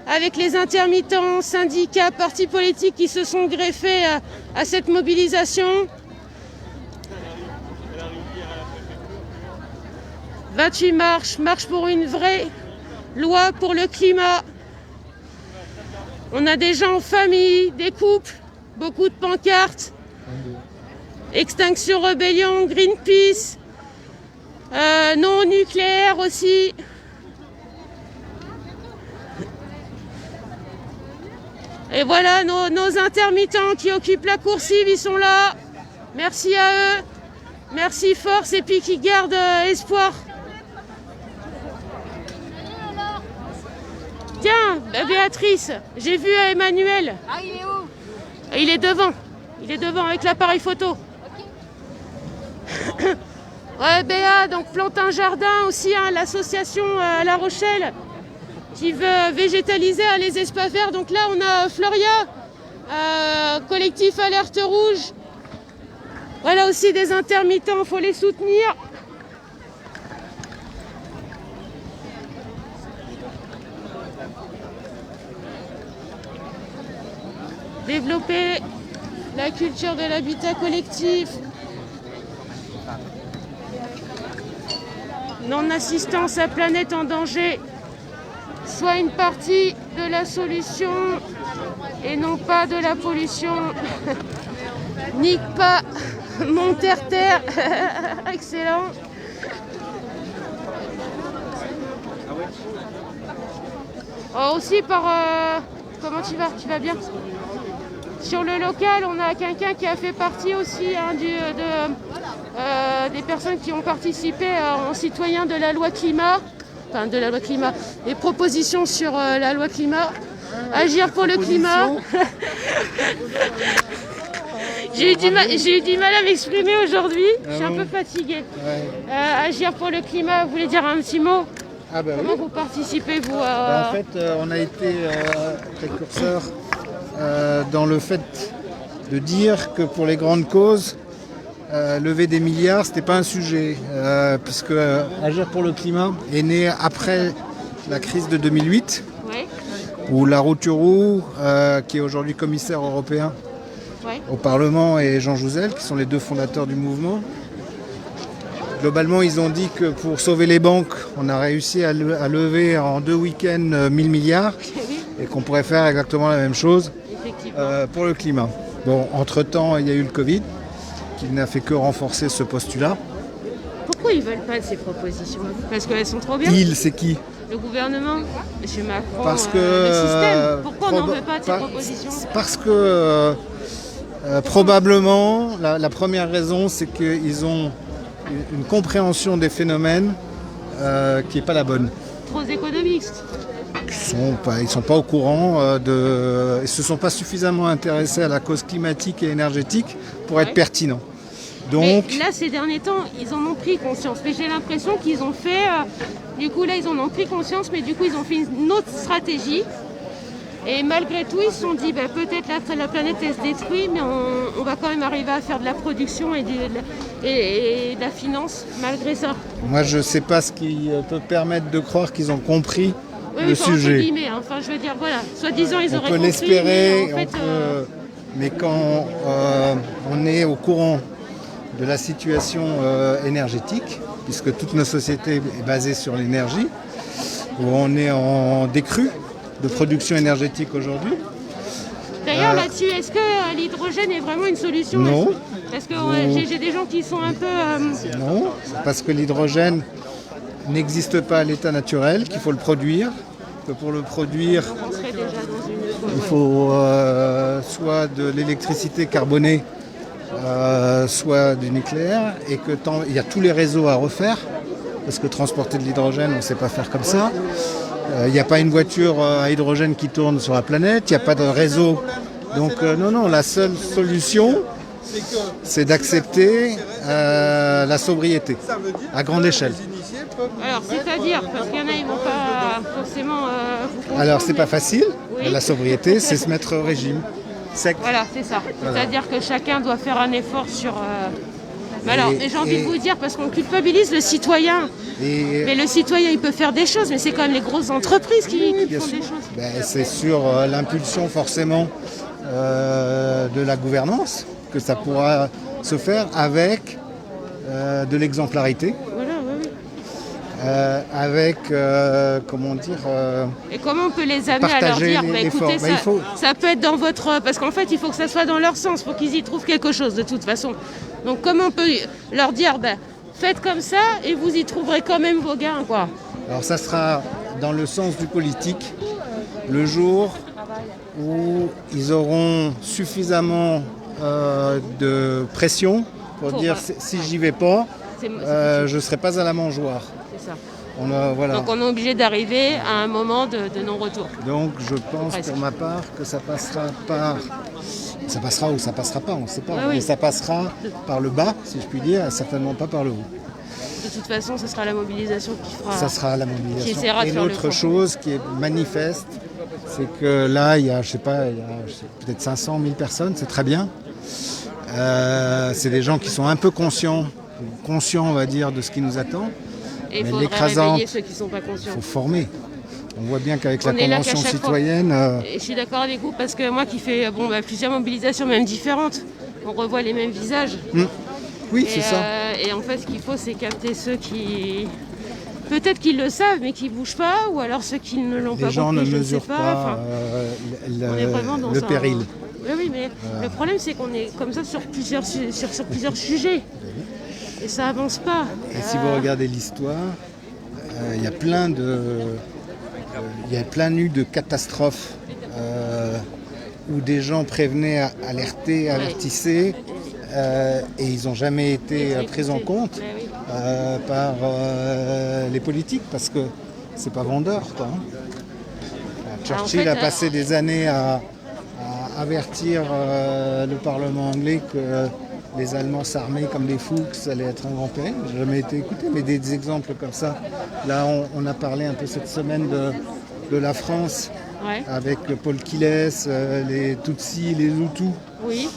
avec les intermittents, syndicats, partis politiques qui se sont greffés à cette mobilisation. 28 marche pour une vraie loi pour le climat. On a des gens en famille, des couples, beaucoup de pancartes. Extinction Rebellion, Greenpeace, non nucléaire aussi. Et voilà nos intermittents qui occupent la coursive, ils sont là. Merci à eux. Merci force et puis qui gardent espoir. Tiens, Béatrice, j'ai vu Emmanuel. Ah, il est où? Il est devant. Il est devant avec l'appareil photo. Ouais, Béa, donc plante un jardin aussi, hein, l'association à La Rochelle qui veut végétaliser les espaces verts. Donc là, on a Floria, collectif Alerte Rouge. Voilà aussi des intermittents, il faut les soutenir. Développer la culture de l'habitat collectif. Non-assistance à planète en danger soit une partie de la solution et non pas de la pollution. Nique pas mon terre-terre. Excellent. Oh, aussi par... comment tu vas? Tu vas bien? Sur le local, on a quelqu'un qui a fait partie aussi hein, des personnes qui ont participé en citoyen de la loi climat, enfin de la loi climat, des propositions sur la loi climat, agir pour le climat. J'ai eu du mal à m'exprimer aujourd'hui, je suis un peu fatiguée. Ouais. Agir pour le climat, vous voulez dire un petit mot? Comment vous participez, vous En fait, on a été précurseurs dans le fait de dire que pour les grandes causes, lever des milliards, c'était pas un sujet, puisque Agir pour le climat est né après la crise de 2008, ouais. Où Larouturou, qui est aujourd'hui commissaire européen ouais. Au Parlement, et Jean Jouzel, qui sont les deux fondateurs du mouvement, globalement, ils ont dit que pour sauver les banques, on a réussi à lever en 2 week-ends 1000 milliards et qu'on pourrait faire exactement la même chose pour le climat. Bon, entre-temps, il y a eu le Covid qui n'a fait que renforcer ce postulat. Pourquoi ils ne veulent pas de ces propositions? Parce qu'elles sont trop bien. Il, c'est qui? Le gouvernement, M. Macron, parce que, le système. Pourquoi on n'en veut pas de ces propositions? Parce que probablement, la première raison, c'est qu'ils ont une compréhension des phénomènes qui n'est pas la bonne. Trop économistes. Ils ne sont pas au courant, ils ne se sont pas suffisamment intéressés à la cause climatique et énergétique pour être pertinents. Donc, mais là, ces derniers temps, ils en ont pris conscience. Mais j'ai l'impression qu'ils ont fait... du coup, là, ils en ont pris conscience, mais du coup, ils ont fait une autre stratégie. Et malgré tout, ils se sont dit, peut-être la planète, elle se détruit, mais on va quand même arriver à faire de la production et de la finance, malgré ça. Moi, je ne sais pas ce qui peut permettre de croire qu'ils ont compris le sujet. Guillemets, hein. Enfin, je veux dire, voilà, soi-disant, ils auraient compris. On peut l'espérer, mais quand on est au courant de la situation énergétique, puisque toute notre société est basée sur l'énergie, où on est en décrue de production énergétique aujourd'hui. D'ailleurs, là-dessus, est-ce que l'hydrogène est vraiment une solution? Non. Parce que j'ai des gens qui sont un peu... Non, parce que l'hydrogène n'existe pas à l'état naturel, qu'il faut le produire. Que pour le produire, on serait déjà dans une... il faut soit de l'électricité carbonée, soit du nucléaire, et que il y a tous les réseaux à refaire, parce que transporter de l'hydrogène, on ne sait pas faire comme ça. Il n'y a pas une voiture à hydrogène qui tourne sur la planète, il n'y a pas de réseau. Donc non, la seule solution, c'est d'accepter la sobriété à grande échelle. Alors, c'est-à-dire, parce qu'il y en a, ils ne vont pas forcément vous comprendre. Alors, c'est pas facile, Oui. mais la sobriété, c'est se mettre au régime sec. Voilà, c'est ça. Voilà. C'est-à-dire que chacun doit faire un effort sur... Mais alors, j'ai envie de vous dire, parce qu'on culpabilise le citoyen. Mais le citoyen, il peut faire des choses, mais c'est quand même les grosses entreprises qui font des choses. Ben, c'est sur l'impulsion forcément de la gouvernance que ça pourra se faire avec de l'exemplarité. Voilà, oui. Avec, comment dire... Et comment on peut les amener à leur dire, écoutez, ça peut être dans votre... Parce qu'en fait, il faut que ça soit dans leur sens, il faut qu'ils y trouvent quelque chose de toute façon. Donc comment on peut leur dire, faites comme ça et vous y trouverez quand même vos gains, quoi. Alors ça sera dans le sens du politique, le jour où ils auront suffisamment de pression pour dire si j'y vais pas, je ne serai pas à la mangeoire. C'est ça. Voilà. Donc on est obligé d'arriver à un moment de non-retour. Donc je pense pour ma part que ça passera par... Ça passera ou ça passera pas, on ne sait pas. Oui. Mais ça passera par le bas, si je puis dire, et certainement pas par le haut. De toute façon, ce sera la mobilisation qui fera... Ça sera la mobilisation. Qui essaiera de et faire l'autre chose qui est manifeste, c'est que là, il y a, je sais pas, peut-être 500 000 personnes, c'est très bien. C'est des gens qui sont un peu conscients, on va dire, de ce qui nous attend. Et il mais faudrait l'écrasante, réveiller ceux qui ne sont pas conscients. il faut former. On voit bien qu'avec la On est là Convention qu'à chaque citoyenne... Et je suis d'accord avec vous, parce que moi qui fais plusieurs mobilisations, même différentes, on revoit les mêmes visages. Oui, c'est ça. Et en fait, ce qu'il faut, c'est capter ceux qui... Peut-être qu'ils le savent, mais qui ne bougent pas, ou alors ceux qui ne l'ont pas compris, Les gens ne je mesurent sais pas. pas On est vraiment dans le péril. Oui, mais le problème, c'est qu'on est comme ça sur plusieurs sujets. Et ça avance pas. Et si vous regardez l'histoire, il y a plein eu de catastrophes où des gens prévenaient, alertaient, avertissaient, et ils n'ont jamais été pris en compte par les politiques, parce que c'est pas vendeur, quoi. Churchill a passé des années à avertir le Parlement anglais que les Allemands s'armaient comme des fous, que ça allait être un grand péril. J'ai jamais été écouté, mais des exemples comme ça. Là, on a parlé un peu cette semaine de la France, avec Paul Quilles, les Tutsis, les Hutus. Oui.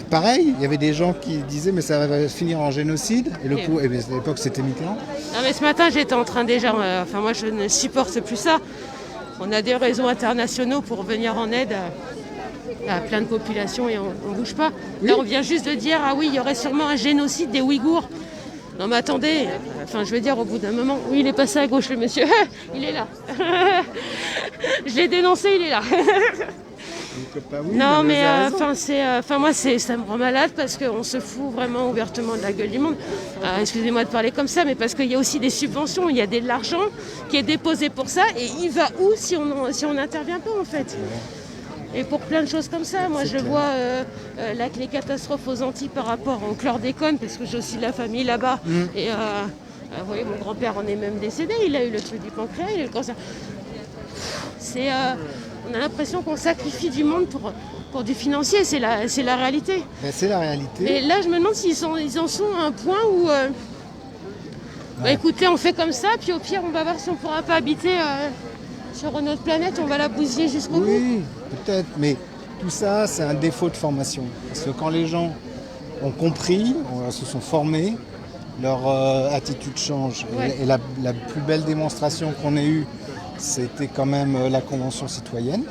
Pareil, il y avait des gens qui disaient mais ça va finir en génocide. Et le coup, à l'époque, c'était Mitterrand. Non, mais ce matin, j'étais en train déjà... moi, je ne supporte plus ça. On a des réseaux internationaux pour venir en aide à plein de populations et on ne bouge pas. Oui. Là, on vient juste de dire, ah oui, il y aurait sûrement un génocide des Ouïghours. Non, mais attendez, je veux dire, au bout d'un moment, oui, il est passé à gauche, le monsieur. Il est là. Je l'ai dénoncé, il est là. Non, mais moi, ça me rend malade parce qu'on se fout vraiment ouvertement de la gueule du monde. Excusez-moi de parler comme ça, mais parce qu'il y a aussi des subventions, il y a de l'argent qui est déposé pour ça, et il va où si on n'intervient pas, en fait? Et pour plein de choses comme ça, moi je vois les catastrophes aux Antilles par rapport au chlordécone, parce que j'ai aussi de la famille là-bas. Et vous voyez, mon grand-père en est même décédé, il a eu le truc du pancréas, il a eu le cancer. On a l'impression qu'on sacrifie du monde pour du financier, c'est la réalité. Ben, c'est la réalité. Et là, je me demande ils en sont à un point où... écoutez, on fait comme ça, puis au pire, on va voir si on ne pourra pas habiter sur notre planète, on va la bousiller jusqu'au bout. Oui, peut-être, mais tout ça, c'est un défaut de formation. Parce que quand les gens ont compris, se sont formés, leur attitude change. Et la plus belle démonstration qu'on ait eue, c'était quand même la Convention citoyenne,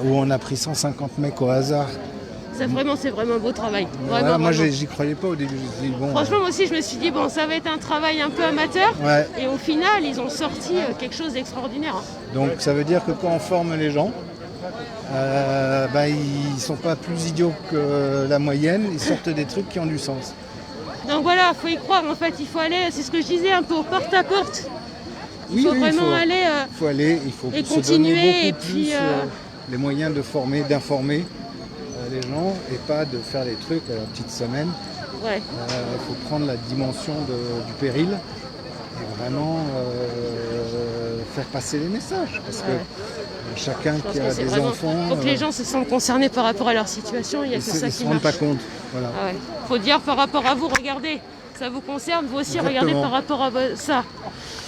où on a pris 150 mecs au hasard Ça, vraiment, c'est vraiment un beau travail. Voilà, Vraiment, moi, vraiment. j'y croyais pas au début. Je me suis dit, bon, Franchement, moi aussi, je me suis dit, bon, ça va être un travail un peu amateur. Ouais. Et au final, ils ont sorti quelque chose d'extraordinaire. Hein. donc ça veut dire que quand on forme les gens, ils sont pas plus idiots que la moyenne, ils sortent des trucs qui ont du sens. Donc voilà, il faut y croire. En fait, il faut aller, c'est ce que je disais, un peu au porte à porte. Il faut vraiment aller. Il faut et se continuer. donner Et beaucoup puis. plus les moyens de former, d'informer les gens et pas de faire les trucs à la petite semaine. Ouais. Il faut prendre la dimension du péril et vraiment faire passer les messages. Parce que chacun qui a des enfants. Il faut que les gens se sentent concernés par rapport à leur situation. Il n'y a que ça qui marche. Ils ne se rendent pas compte. Voilà. Il faut dire par rapport à vous, regardez, ça vous concerne, vous aussi regardez par rapport à ça.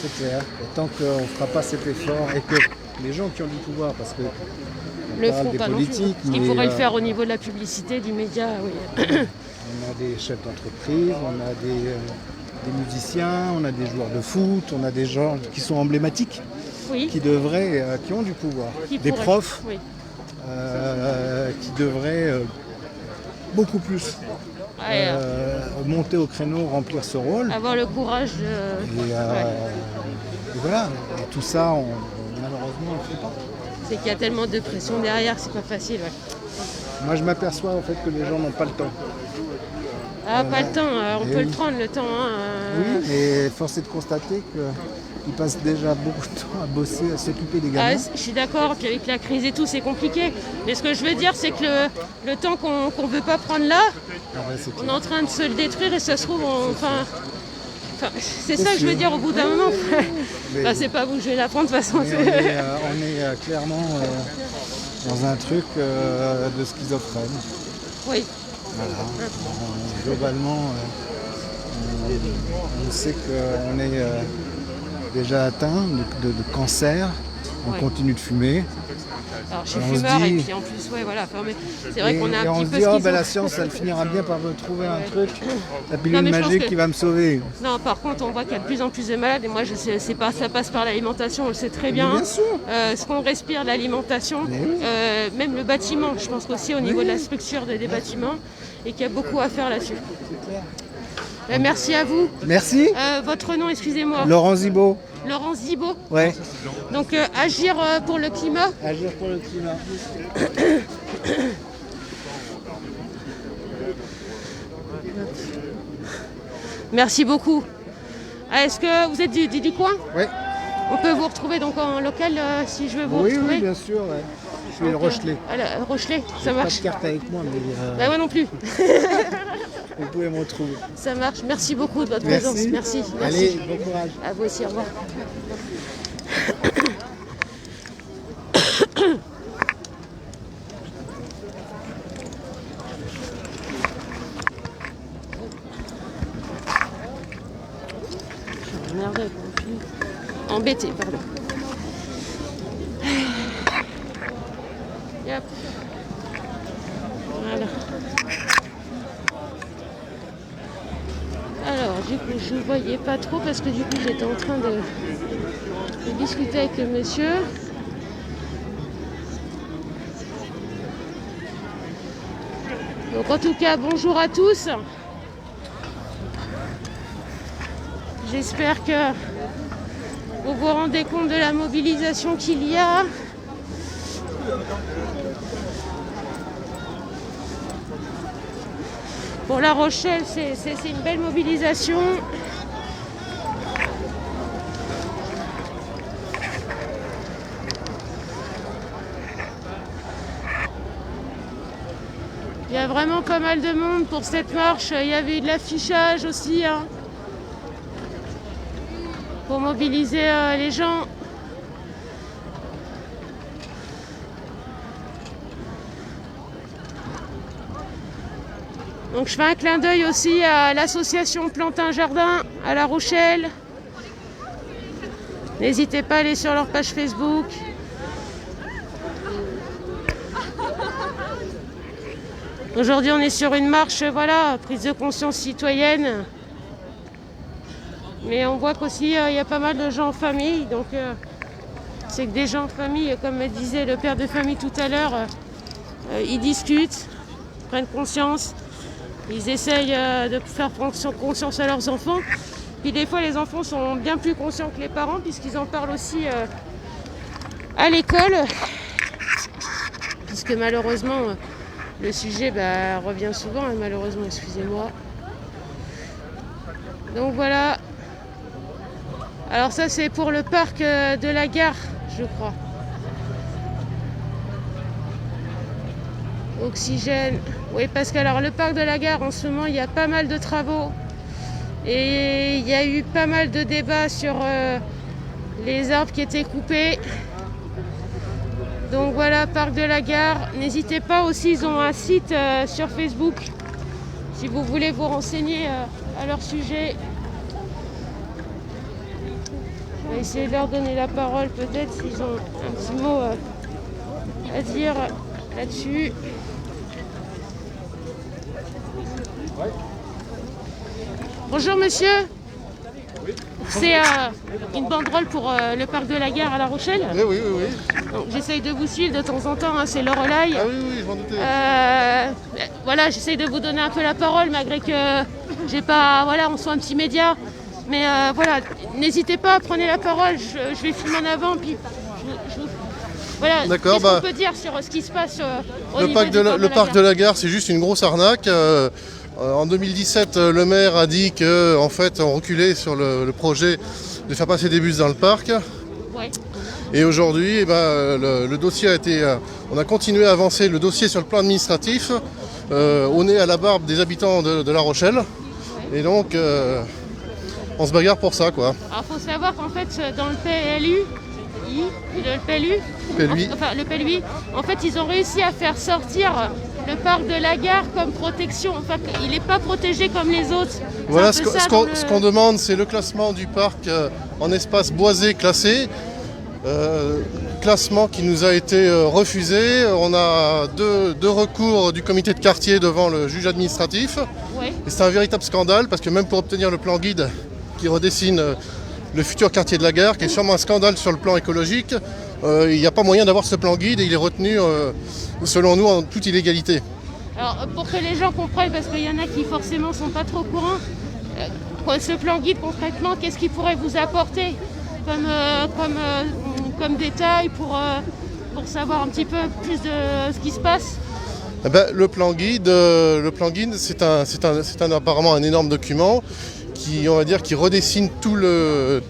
C'est clair. Et tant qu'on ne fera pas cet effort et que les gens qui ont du pouvoir, parce que le font pas non plus. Parce qu'ils pourraient le faire au niveau de la publicité, du média, oui. On a des chefs d'entreprise, on a des musiciens, on a des joueurs de foot, on a des gens qui sont emblématiques, qui ont du pouvoir. Des profs qui devraient beaucoup plus monter au créneau, remplir ce rôle. Avoir le courage de... Et voilà, et tout ça, malheureusement, on ne le fait pas. C'est qu'il y a tellement de pression derrière, c'est pas facile. Moi, je m'aperçois en fait que les gens n'ont pas le temps. Ah, pas le temps, on peut le prendre le temps. Oui, mais force est de constater qu'ils passent déjà beaucoup de temps à bosser, à s'occuper des gamins. Je suis d'accord, puis avec la crise et tout, c'est compliqué. Mais ce que je veux dire, c'est que le temps qu'on ne veut pas prendre là, on est en train de se le détruire et ça se trouve, c'est ça que je veux dire au bout d'un moment. C'est pas vous, je vais l'apprendre de toute façon. On est clairement dans un truc de schizophrène. Oui. Voilà. Globalement, on sait qu'on est déjà atteint de cancer. On continue de fumer. Alors je suis fumeur et puis en plus, c'est vrai qu'on a un petit peu on se dit, la science, elle finira bien par me trouver un truc, la pilule magique qui va me sauver. Non, par contre, on voit qu'il y a de plus en plus de malades et moi, je sais, ça passe par l'alimentation, on le sait très bien. Bien sûr. Ce qu'on respire, l'alimentation, même le bâtiment, je pense qu'aussi au niveau de la structure des bâtiments et qu'il y a beaucoup à faire là-dessus. Merci à vous. Merci. Votre nom, excusez-moi. Laurent Zibo. Laurent Zibo. Ouais. Donc agir pour le climat. Agir pour le climat. Merci beaucoup. Est-ce que vous êtes du coin? Oui. On peut vous retrouver donc en local si je veux vous retrouver? Oui, bien sûr. Ouais. Je suis le Rochelet. Rochelet, ça marche. Pas de carte avec moi, mais... moi non plus. Vous pouvez me retrouver. Ça marche. Merci beaucoup de votre présence. Merci. Allez, bon courage. À vous aussi, au revoir. Embêté, pardon. Yep. Voilà. Alors, du coup, je ne voyais pas trop parce que du coup, j'étais en train de discuter avec le monsieur. Donc, en tout cas, bonjour à tous. J'espère que vous vous rendez compte de la mobilisation qu'il y a. Pour La Rochelle, c'est une belle mobilisation. Il y a vraiment pas mal de monde pour cette marche. Il y avait de l'affichage aussi, hein, pour mobiliser les gens. Donc je fais un clin d'œil aussi à l'association Plante un Jardin à La Rochelle. N'hésitez pas à aller sur leur page Facebook. Aujourd'hui on est sur une marche, voilà, prise de conscience citoyenne. Mais on voit qu'aussi il y a pas mal de gens en famille. Donc c'est que des gens en famille, comme me disait le père de famille tout à l'heure, ils discutent. prennent conscience. Ils essayent de faire prendre conscience à leurs enfants. Puis des fois, les enfants sont bien plus conscients que les parents puisqu'ils en parlent aussi à l'école. Puisque malheureusement, le sujet revient souvent. Et malheureusement, excusez-moi. Donc voilà. Alors ça, c'est pour le parc de la gare, je crois. Oxygène. Oui, parce que alors, le parc de la gare, en ce moment, il y a pas mal de travaux. Et il y a eu pas mal de débats sur les arbres qui étaient coupés. Donc voilà, parc de la gare. N'hésitez pas aussi, ils ont un site sur Facebook. Si vous voulez vous renseigner à leur sujet. On va essayer de leur donner la parole peut-être s'ils ont un petit mot à dire là-dessus. Bonjour monsieur. C'est une banderole pour le parc de la gare à La Rochelle. Oui. Donc, j'essaye de vous suivre de temps en temps, hein, c'est Lorelai. Ah oui, je m'en doutais. Voilà, j'essaye de vous donner un peu la parole malgré que j'ai pas, voilà, on soit un petit média. Mais voilà, n'hésitez pas, prenez la parole, je vais filmer en avant, puis voilà. D'accord, qu'est-ce qu'on peut dire sur ce qui se passe au niveau le parc de la gare, c'est juste une grosse arnaque. En 2017, le maire a dit qu'en fait, on reculait sur le projet de faire passer des bus dans le parc. Ouais. Et aujourd'hui, le dossier a été... on a continué à avancer le dossier sur le plan administratif, au nez à la barbe des habitants de La Rochelle. Ouais. Et donc, on se bagarre pour ça, quoi. Alors, il faut savoir qu'en fait, dans le PLU, en fait, ils ont réussi à faire sortir le parc de la gare comme protection. Enfin, il n'est pas protégé comme les autres. Voilà, ce qu'on demande, c'est le classement du parc en espace boisé classé. Classement qui nous a été refusé. On a deux recours du comité de quartier devant le juge administratif. Ouais. Et c'est un véritable scandale parce que même pour obtenir le plan guide qui redessine le futur quartier de la gare, qui est sûrement un scandale sur le plan écologique, il n'y a pas moyen d'avoir ce plan guide et il est retenu, selon nous, en toute illégalité. Alors, pour que les gens comprennent, parce qu'il y en a qui forcément ne sont pas trop au courant, ce plan guide, concrètement, qu'est-ce qu'il pourrait vous apporter comme détail pour savoir un petit peu plus de ce qui se passe? Le plan guide, c'est apparemment un énorme document qui, on va dire, qui redessine tout le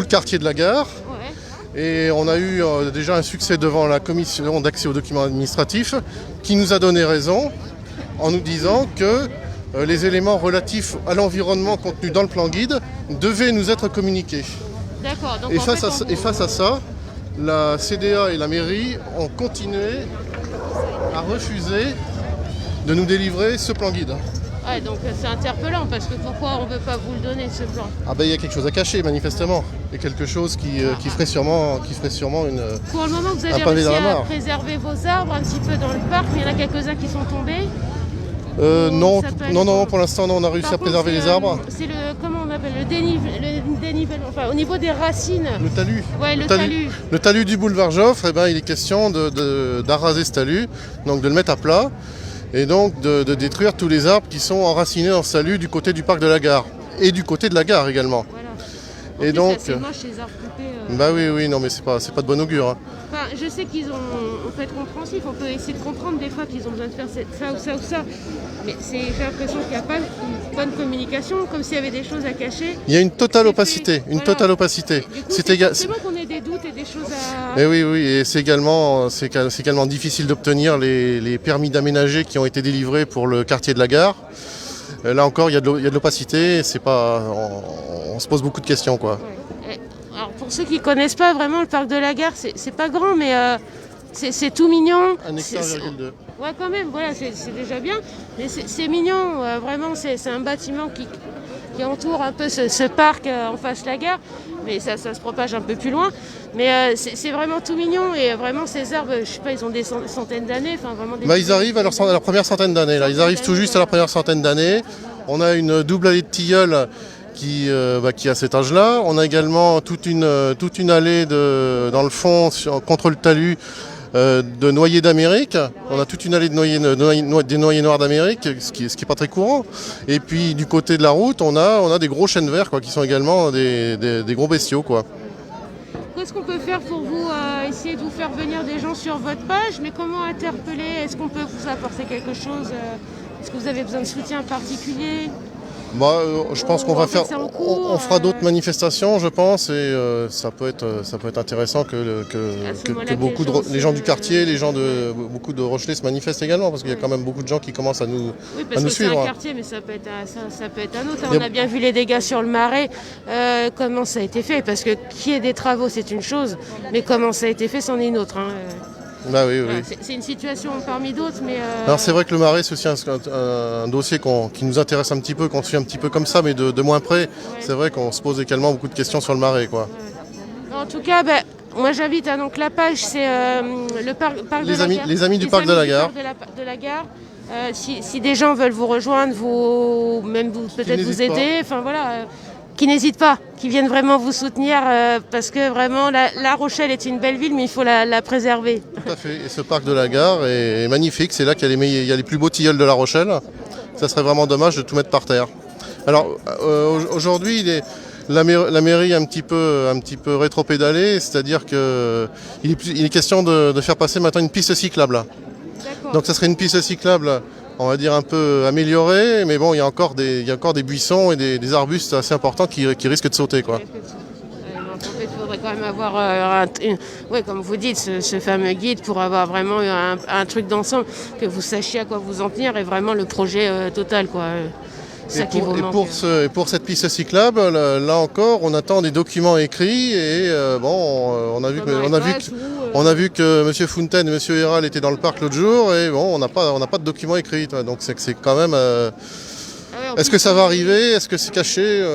quartier de la gare. Ouais. Et on a eu déjà un succès devant la commission d'accès aux documents administratifs qui nous a donné raison en nous disant que les éléments relatifs à l'environnement contenus dans le plan guide devaient nous être communiqués. D'accord. Donc et face à ça, la CDA et la mairie ont continué à refuser de nous délivrer ce plan guide. Ouais, donc c'est interpellant parce que pourquoi on ne veut pas vous le donner ce plan? Il y a quelque chose à cacher manifestement. Il y a quelque chose qui ferait sûrement une. Pour le moment, vous avez réussi à préserver vos arbres un petit peu dans le parc, mais il y en a quelques-uns qui sont tombés. Non, pour l'instant, on a réussi à préserver les arbres. C'est comment on appelle le dénivellement, enfin au niveau des racines. Le talus. Ouais, le talus. Le talus du boulevard Joffre, il est question d'arraser ce talus, donc de le mettre à plat, et donc de détruire tous les arbres qui sont enracinés dans ce talus du côté du parc de la gare, et du côté de la gare également. Voilà. C'est moche les arbres coupés. Oui, non mais c'est pas de bon augure. Hein. Enfin, je sais qu'ils on peut être compréhensif, on peut essayer de comprendre des fois qu'ils ont besoin de faire ça ou ça ou ça. Mais j'ai l'impression qu'il n'y a pas une bonne communication, comme s'il y avait des choses à cacher. Il y a une totale opacité, totale opacité. Du coup, c'est forcément qu'on ait des doutes et des choses à... Et oui, et c'est également difficile d'obtenir les permis d'aménager qui ont été délivrés pour le quartier de la gare. Là encore, il y a de l'opacité, on se pose beaucoup de questions, quoi. Ouais. Alors pour ceux qui ne connaissent pas vraiment le parc de la gare, c'est pas grand, mais c'est tout mignon. 1,2 hectare. Ouais, quand même, voilà, c'est déjà bien. Mais c'est mignon, vraiment, c'est un bâtiment qui entoure un peu ce parc en face de la gare. Mais ça se propage un peu plus loin. Mais c'est vraiment tout mignon. Et vraiment, ces arbres, je sais pas, ils ont des centaines d'années. Ils arrivent à leur première centaine d'années. Ils arrivent tout juste à leur première centaine d'années. On a une double allée de tilleuls qui a cet âge-là. On a également toute une allée dans le fond, contre le talus, de noyers d'Amérique. On a toute une allée des noyers noirs d'Amérique, ce qui est pas très courant. Et puis du côté de la route, on a des gros chênes verts, quoi, qui sont également des gros bestiaux, quoi. Qu'est-ce qu'on peut faire pour vous essayer de vous faire venir des gens sur votre page, mais comment interpeller? Est-ce qu'on peut vous apporter quelque chose? Est-ce que vous avez besoin de soutien particulier? Je pense qu'on va faire, on fera d'autres manifestations, je pense, et ça peut être intéressant que beaucoup les gens du quartier, beaucoup de Rochelais se manifestent également, parce qu'il y a quand même beaucoup de gens qui commencent à nous suivre. C'est un quartier, mais ça peut être un autre. On a bien vu les dégâts sur le Marais, comment ça a été fait, parce que qu'il y ait des travaux, c'est une chose, mais comment ça a été fait, c'en est une autre. Oui. C'est une situation parmi d'autres, mais... Alors c'est vrai que le Marais, c'est aussi un dossier qui nous intéresse un petit peu, qu'on suit un petit peu comme ça, mais de moins près. Ouais. C'est vrai qu'on se pose également beaucoup de questions sur le Marais, quoi. Ouais. En tout cas, moi j'invite, donc la page, c'est le parc de la Gare. Les amis du parc de la Gare. De la Gare. Si des gens veulent vous rejoindre, peut-être vous aider, enfin voilà... qui n'hésitent pas, qui viennent vraiment vous soutenir, parce que vraiment La Rochelle est une belle ville, mais il faut la préserver. Tout à fait, et ce parc de la Gare est magnifique, c'est là qu'il y a les plus beaux tilleuls de La Rochelle. Ça serait vraiment dommage de tout mettre par terre. Alors aujourd'hui, la mairie est un petit peu rétropédalée, c'est-à-dire qu'il est question de faire passer maintenant une piste cyclable. Donc ça serait une piste cyclable, on va dire un peu amélioré, mais bon, il y a encore des buissons et des arbustes assez importants qui risquent de sauter, quoi. En fait, il faudrait quand même avoir, comme vous dites, ce fameux guide pour avoir vraiment un truc d'ensemble, que vous sachiez à quoi vous en tenir et vraiment le projet total, quoi. Pour cette piste cyclable, là encore, on attend des documents écrits et on a vu que M. Fontaine et M. Héral étaient dans le parc l'autre jour et bon, on n'a pas de documents écrits. Donc c'est quand même... Est-ce que ça va arriver? Est-ce que c'est caché?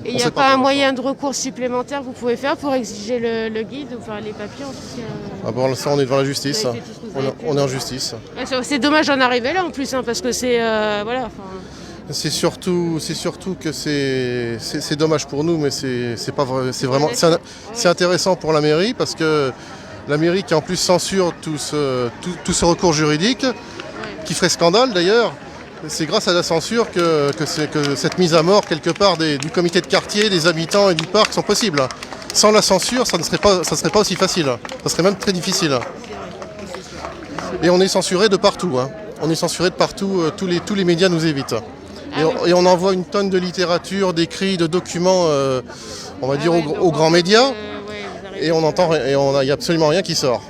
Il n'y a pas un moyen de recours supplémentaire que vous pouvez faire pour exiger le guide, enfin les papiers en tout cas? Pour l'instant, on est devant la justice. On est en justice. C'est dommage d'en arriver là en plus, parce que c'est... C'est surtout que c'est dommage pour nous, mais c'est pas vrai. C'est intéressant pour la mairie, parce que la mairie qui en plus censure tout ce recours juridique, qui ferait scandale d'ailleurs. C'est grâce à la censure que cette mise à mort quelque part du comité de quartier, des habitants et du parc sont possibles. Sans la censure, ça ne serait pas aussi facile. Ça serait même très difficile. Et on est censuré de partout. On est censuré de partout. Tous les médias nous évitent. Et on envoie une tonne de littérature, d'écrits, de documents, on va dire aux grands médias. Et on entend, et il n'y a absolument rien qui sort.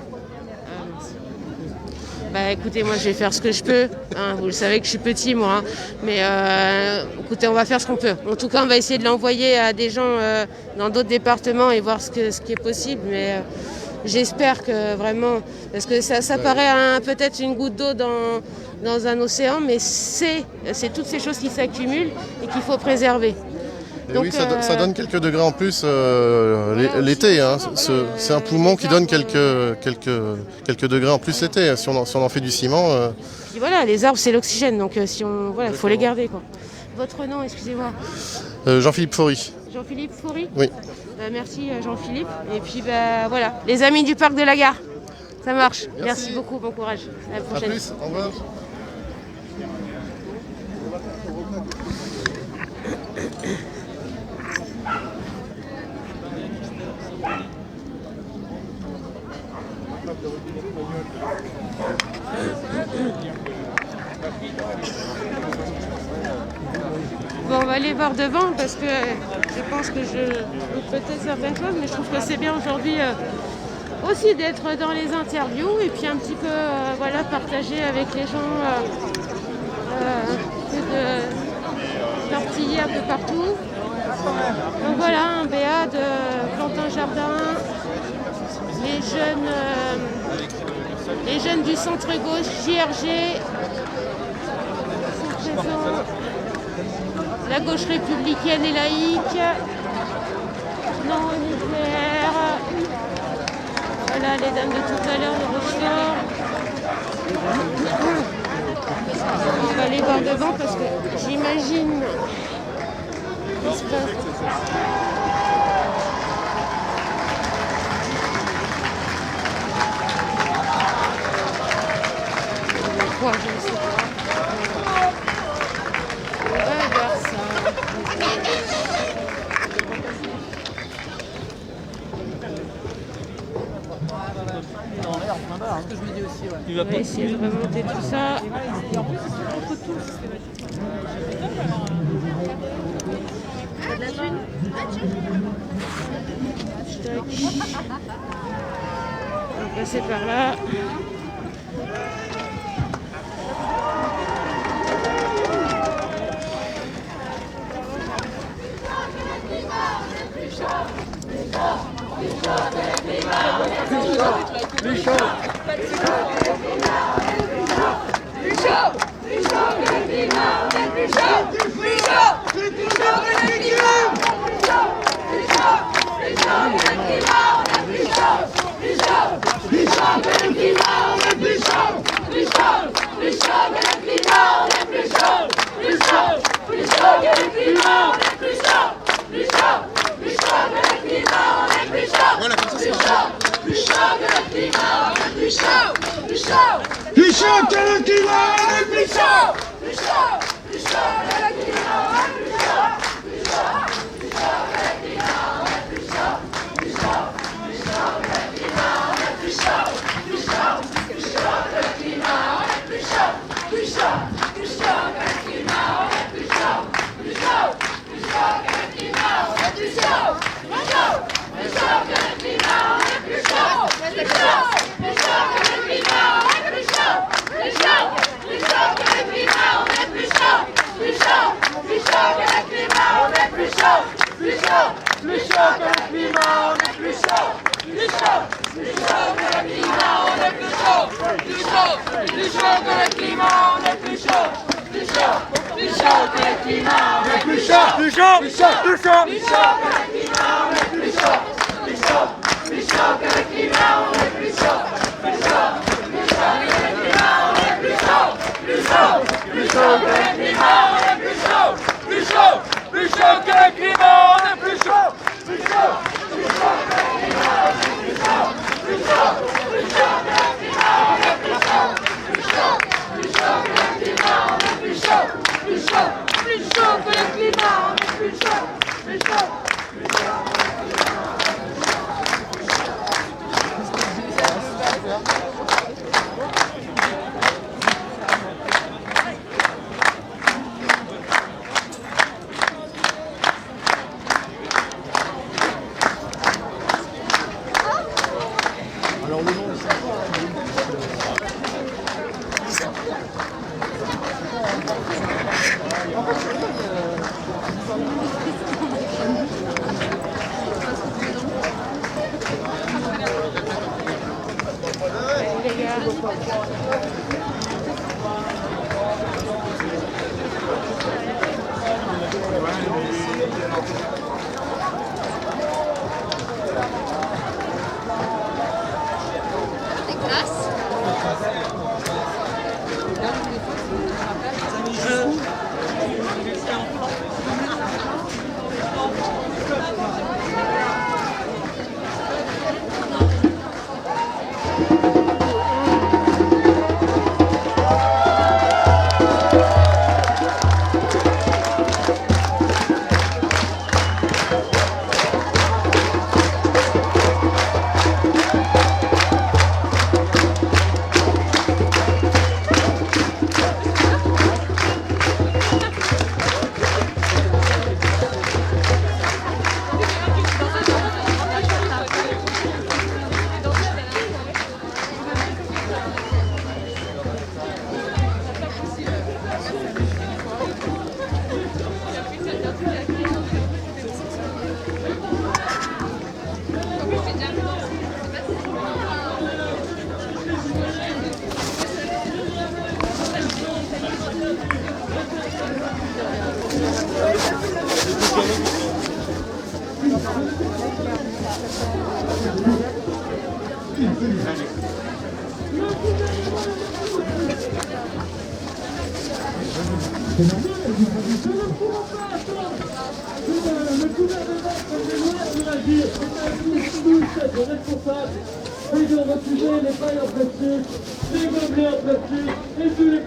Écoutez, moi je vais faire ce que je peux, vous le savez que je suis petit moi, mais écoutez, on va faire ce qu'on peut. En tout cas, on va essayer de l'envoyer à des gens dans d'autres départements et voir ce qui est possible, mais j'espère que vraiment, parce que ça paraît peut-être une goutte d'eau dans un océan, mais c'est toutes ces choses qui s'accumulent et qu'il faut préserver. Donc, oui, ça donne quelques degrés en plus l'été. C'est un poumon qui donne quelques degrés en plus l'été, si on en fait du ciment. Et voilà, les arbres c'est l'oxygène, donc il faut les garder, quoi. Votre nom, excusez-moi? Jean-Philippe Faury. Jean-Philippe Faury? Oui. Merci Jean-Philippe. Et puis voilà, les amis du parc de la Gare. Ça marche. Merci beaucoup, bon courage. À la prochaine. À plus, au revoir. Bon, on va aller voir devant parce que je pense que je loupe peut-être certaines choses, mais je trouve que c'est bien aujourd'hui aussi d'être dans les interviews et puis un petit peu partager avec les gens, de tortiller un peu partout. Donc voilà, un BA de Plantin-Jardin, les jeunes du centre-gauche, JRG, sont présents. La gauche républicaine et laïque, non nucléaire, voilà les dames de tout à l'heure de Rochefort. On va aller voir devant parce que j'imagine qu'il se passe. quoi, je ne sais pas. On va voir ça. On va essayer de remonter tout ça. On va passer par là. Plus chaud que le climat, on est plus chaud. Plus chaud que le climat, on est plus chaud. Plus chaud que le climat, on est plus chaud. Plus chaud que le climat, on est plus chaud. Plus chaud que le climat, on est plus chaud. Plus chaud que le climat, on est plus chaud. Plus chaud que le climat, on est plus chaud. Plus chaud que le climat, on est plus chaud. Plus chaud que le climat, on est plus chaud. Plus chaud que le climat, on est plus chaud. Plus chaud que le climat, on est plus chaud. Plus chaud que le climat, on est plus chaud. Plus chaud que le climat, on est plus chaud. Plus chaud que le climat, on est plus chaud. Plus chaud que le climat, on est plus chaud. Plus chaud que le climat, on est plus chaud. Plus chaud que le climat, on est plus chaud. Plus chaud que le climat, on est plus chaud. Plus chaud que le climat, on est plus chaud. Plus chaud que le climat, on est plus chaud. Plus chaud que le climat, on est plus chaud. Plus chaud que le climat, on est plus chaud. Plus chaud que le climat, on est plus chaud. Plus chaud que le climat, on est plus chaud. Plus chaud. Alors le nom de ça. Les gobelets en plastique, et tous les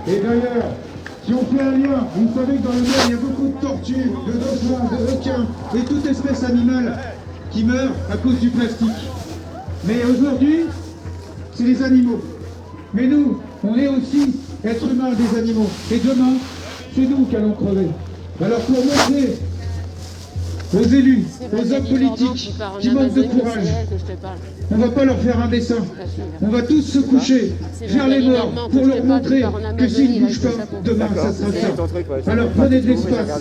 Et d'ailleurs, si on fait un lien, vous savez que dans le mer, il y a beaucoup de tortues, de dauphins, de requins et toute espèce animale qui meurt à cause du plastique. Mais aujourd'hui, c'est les animaux. Mais nous, on est aussi êtres humains des animaux. Et demain, c'est nous qui allons crever. Alors pour montrer aux élus, aux hommes politiques qui manquent de courage, on ne va pas leur faire un dessin. On va tous se coucher vers les morts pour leur montrer que s'ils ne bougent pas, demain ça sera ça. Alors prenez de l'espace.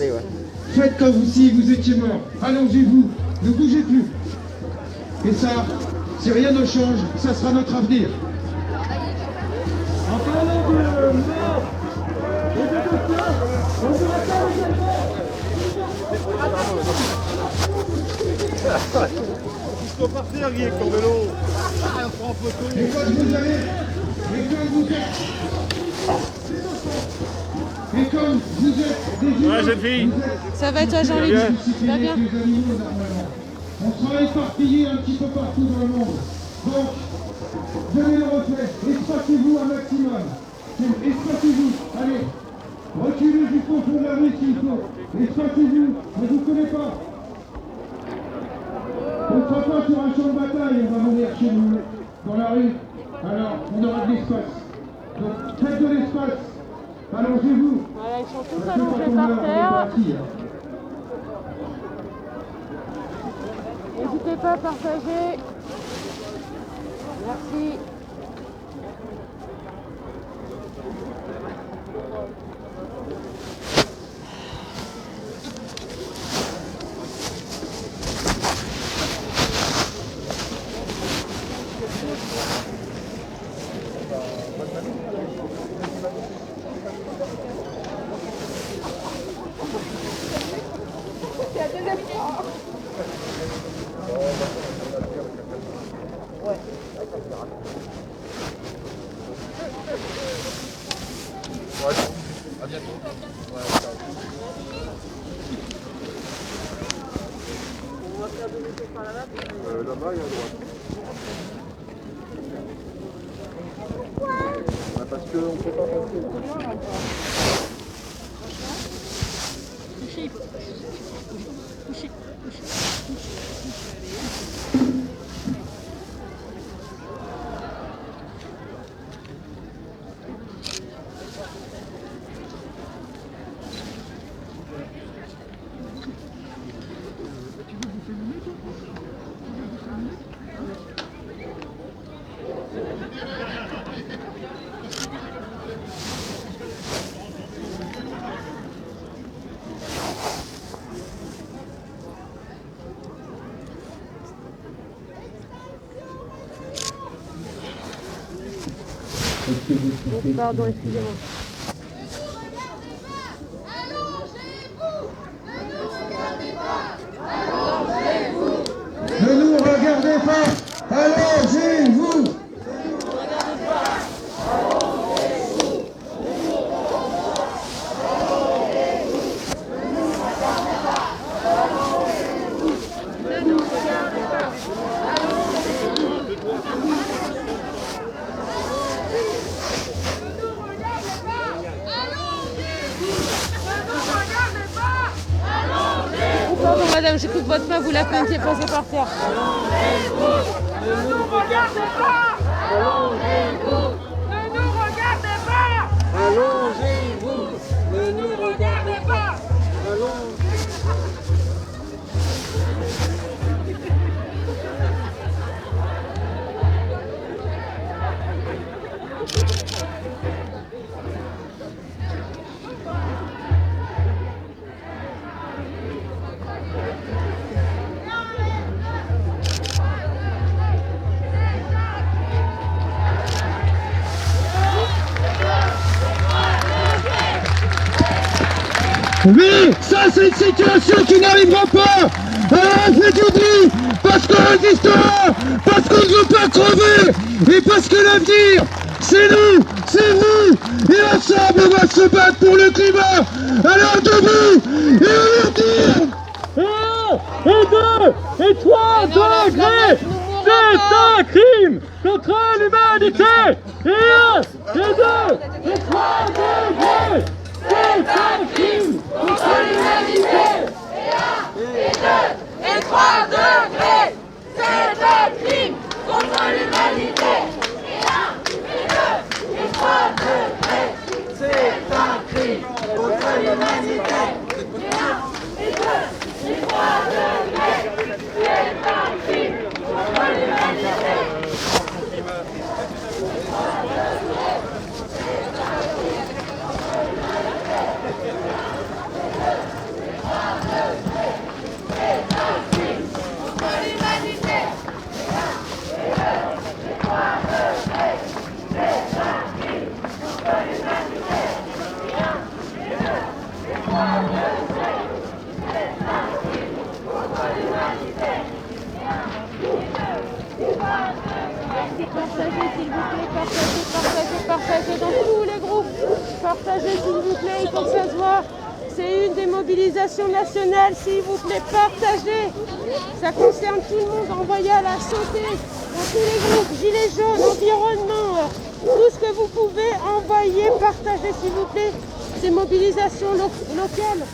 Faites comme si vous étiez mort. Allongez-vous. Ne bougez plus. Et ça, si rien ne change, ça sera notre avenir. En parlant de mort et de docteur, on vous attend également. Faut partir, Guy, avec ton vélo. Prends photo. Et quand vous allez, et quand vous êtes, et comme vous êtes des humains, jeune fille. Ça va toi Jean-Luc? Ça va bien? On sera éparpillés un petit peu partout dans le monde. Donc, venez le reflet, espacez-vous un maximum. Espacez-vous, allez. Reculez jusqu'au fond de la rue s'il faut. Espacez-vous, ne vous connais pas. On ne sera pas sur un champ de bataille, on va venir chez nous, dans la rue. Alors, on aura de l'espace. Donc, faites de l'espace. Allongez-vous. Voilà, ils sont tous allongés par terre. N'hésitez pas à partager. Merci. À bientôt. On va faire 2 minutes par là-bas. Là-bas, il y a à droite. Parce qu'on ne peut pas passer. Touchez, touchez. Pardon, excusez-moi. Ne nous regardez pas. Allongez-vous. Pardon madame, j'ai cru que votre main vous la plantiez posée par terre. Ne nous regardez pas. Allongez-vous. Ne nous regardez pas. Allongez-vous. Ne nous regardez pas. Allongez-vous. Oui, ça c'est une situation qui n'arrivera pas. Alors on fait du bruit, parce qu'on résistera, parce qu'on ne veut pas crever, et parce que l'avenir, c'est nous, c'est vous, et ensemble on va se battre pour le climat. Alors debout, et on leur dire 1 et 2 et 3 degrés, c'est un crime contre l'humanité. Et 1 et 2 et 3 3 degrés, c'est un crime contre l'humanité. Et 2 et 3 degrés, c'est un crime contre l'humanité. Et 1 et 2 et 3 degrés, c'est un crime contre l'humanité. Et 1 et 2 et 3 degrés, c'est un crime contre l'humanité. Partagez dans tous les groupes. Partagez s'il vous plaît, il faut que ça se voit. C'est une des mobilisations nationales, s'il vous plaît, partagez. Ça concerne tout le monde, envoyez à la santé, dans tous les groupes, gilets jaunes, environnement, tout ce que vous pouvez, envoyer, partagez s'il vous plaît, ces mobilisations locales.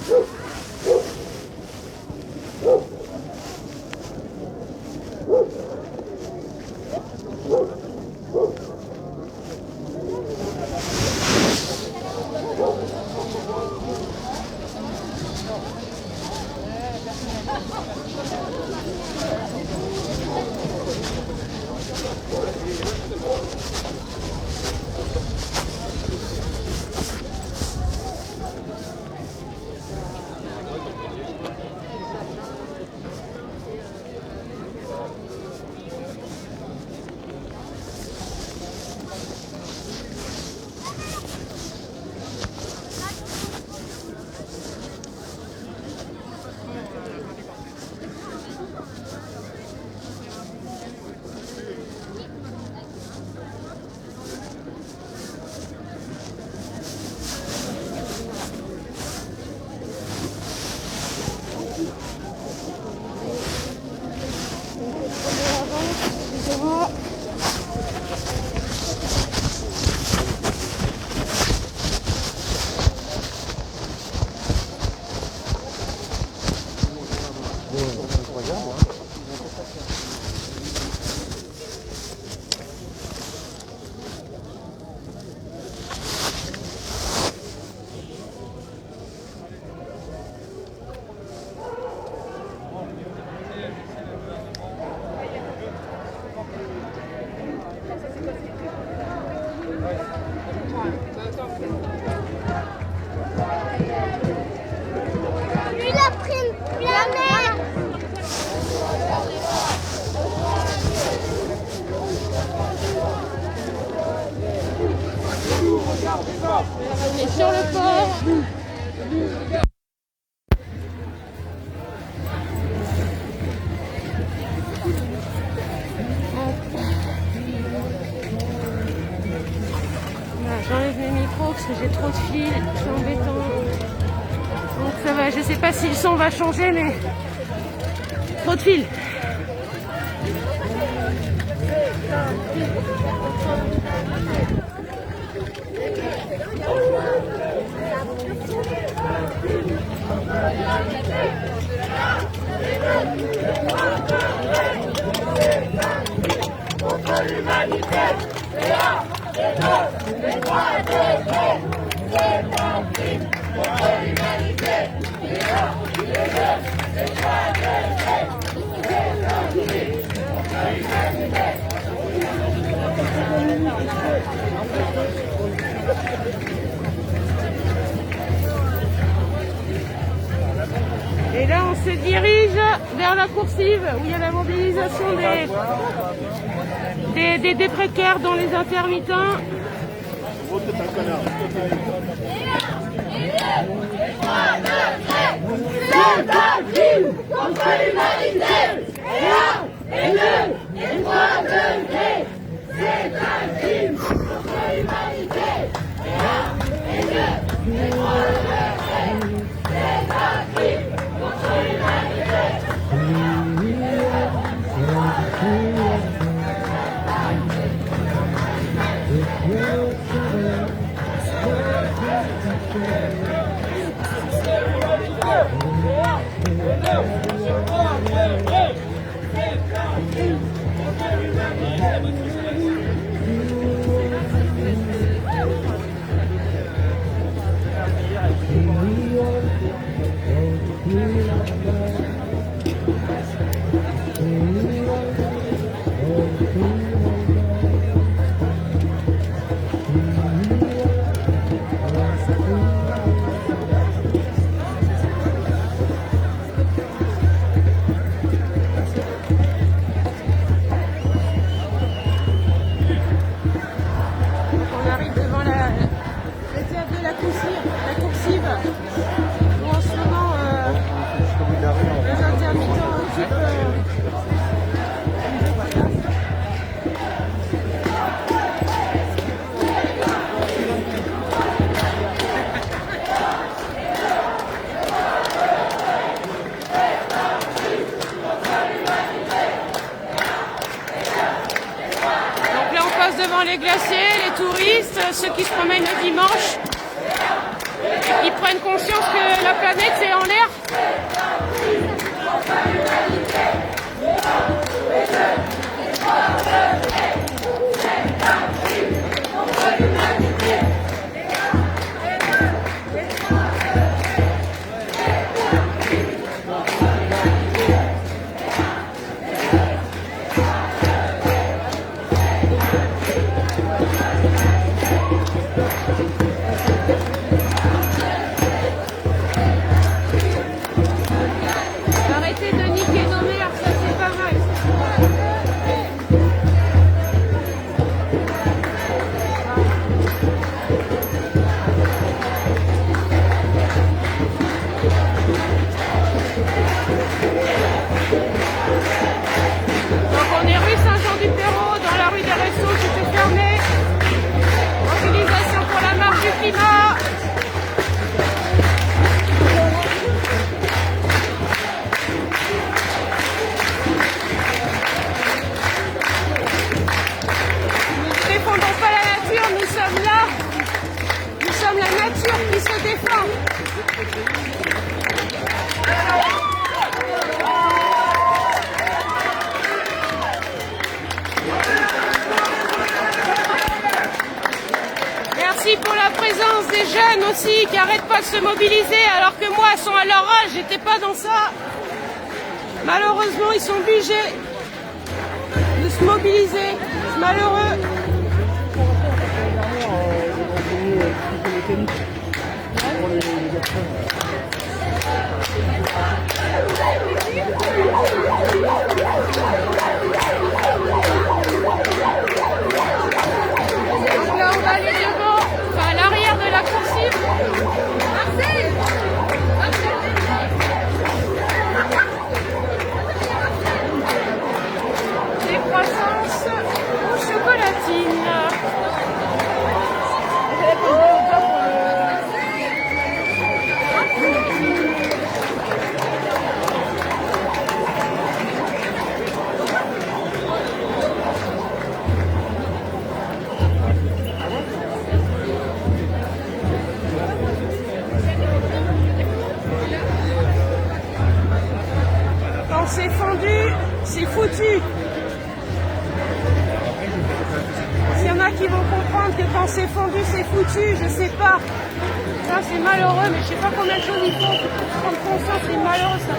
On est sur le port. J'enlève mes micros parce que j'ai trop de fils, c'est embêtant. Donc ça va, je sais pas si le son va changer, mais trop de fils. Contre l'humanité, c'est un, c'est 2, c'est 3 degrés, c'est un crime contre l'humanité, c'est 1, c'est 2, c'est 3 degrés, c'est un crime contre l'humanité. Et là, on se dirige vers la coursive où il y a la mobilisation des précaires, dont les intermittents. C'est un crime contre l'humanité. Et 1, et 2, et 3 degrés. C'est un crime contre l'humanité. Et 1, et 2, et 3 degrés. C'est un crime contre l'humanité. Devant les glaciers, les touristes, ceux qui se promènent le dimanche, ils prennent conscience que la planète c'est en l'air. Arrêtez de niquer nos mères, ça c'est pas mal. Donc on est rue Saint-Jean-du-Perrot, dans la rue des Restos, tout est fermé. Mobilisation pour la marche du climat. Nous sommes là, nous sommes la nature qui se défend. Merci pour la présence des jeunes aussi qui n'arrêtent pas de se mobiliser alors que moi, sont à leur âge, j'étais pas dans ça. Malheureusement, ils sont obligés de se mobiliser, c'est malheureux. Donc là on va aller devant, enfin à l'arrière de la coursive. Des croissances aux chocolatines. Quand c'est fondu, c'est foutu. S'il y en a qui vont comprendre que quand c'est fondu, c'est foutu, je sais pas. Ça, c'est malheureux, mais je sais pas combien de choses il faut pour prendre conscience, c'est malheureux, ça.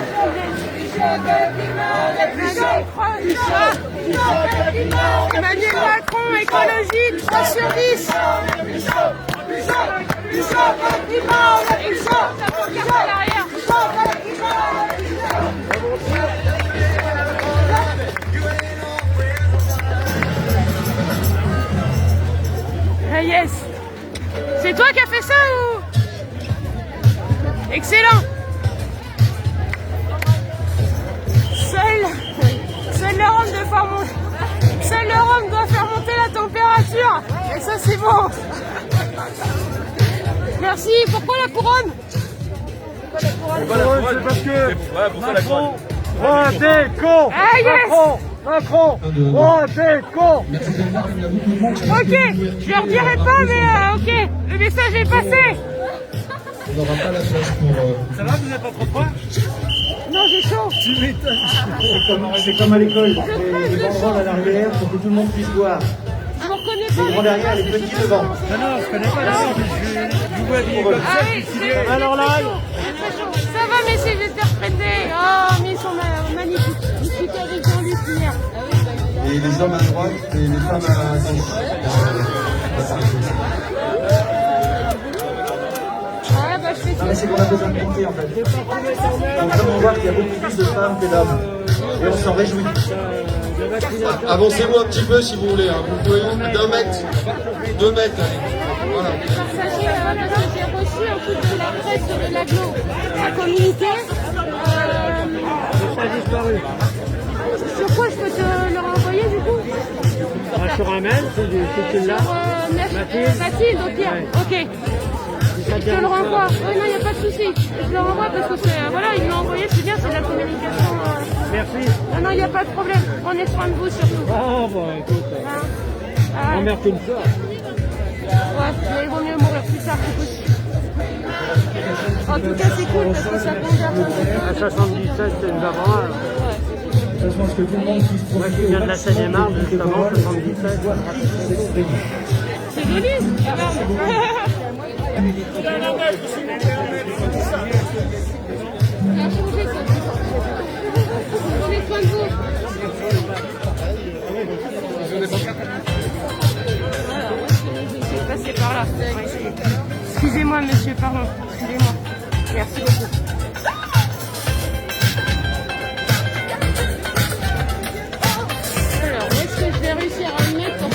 Emmanuel Macron, écologie, 3 sur 10. Ah yes. C'est toi qui as fait ça ou? Excellent. Seul le rhum doit faire monter la température. Et ça c'est bon. Merci. Pourquoi la couronne? Pourquoi la couronne? C'est parce que Macron, roi des cons. Ah yes. Macron, roi des cons. Ok, je leur dirai pas, mais ok, le message est passé. On n'aura pas la place pour... Ça va, vous n'êtes pas trop froid? Non, j'ai chaud. Tu m'étonnes. C'est comme à l'école, des banderoles à l'arrière pour que tout le monde puisse voir. Je vous reconnais pas. Les grands derrière, les petits devant. Non, je connais pas la je vous vois habillé comme ça. Ah oui, Alors là, ça va, mais essayer d'interpréter. Oh, mais ils sont magnifiques. Je suis avec Jean-Luc hier. Et les hommes à droite et les femmes à gauche. Ah, bah, je fais ça. Non, mais c'est qu'on a besoin de compter en fait. Donc, comme on voit qu'il y a beaucoup plus de femmes que d'hommes. Et on s'en réjouit. Avancez-vous un petit peu si vous voulez. Hein. Vous pouvez 2 mètres. 2 mètres. Voilà. Partagez, parce que j'ai reçu un coup de la presse de l'aglo à communiquer. Ça a disparu. Sur quoi je peux te le renvoyer du coup? Sur un mail, si tu l'as. Mathilde, au pire. Ouais. Ok. Je te le renvoie. Oui, non, il n'y a pas de souci. Je le renvoie parce que c'est. Voilà, il me l'a envoyé, c'est bien, c'est de la communication. Merci. Non, il n'y a pas de problème. Prenez soin de vous surtout. Ah, bon, écoute. On meurt une fois. Ouais, mais il vaut mieux mourir plus tard que possible. En tout cas, c'est cool parce que ça conserve un peu de temps. À 77, c'est une avant. Je pense que tout le monde puisse Moi qui viens de la Seine-et-Marne, justement, 77. C'est joli. Il a changé ça. Prenez soin de vous. Je vais passer par là. Excusez-moi, monsieur, pardon. Excusez-moi. Merci beaucoup. Alors, où est-ce que je vais réussir à le mettre pour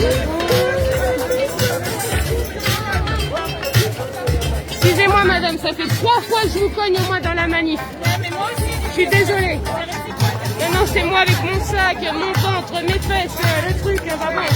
Excusez-moi, madame, ça fait 3 fois que je vous cogne au moins dans la manif. Je suis désolée. Non, non, c'est moi avec mon sac, mon ventre, mes fesses, le truc, vraiment.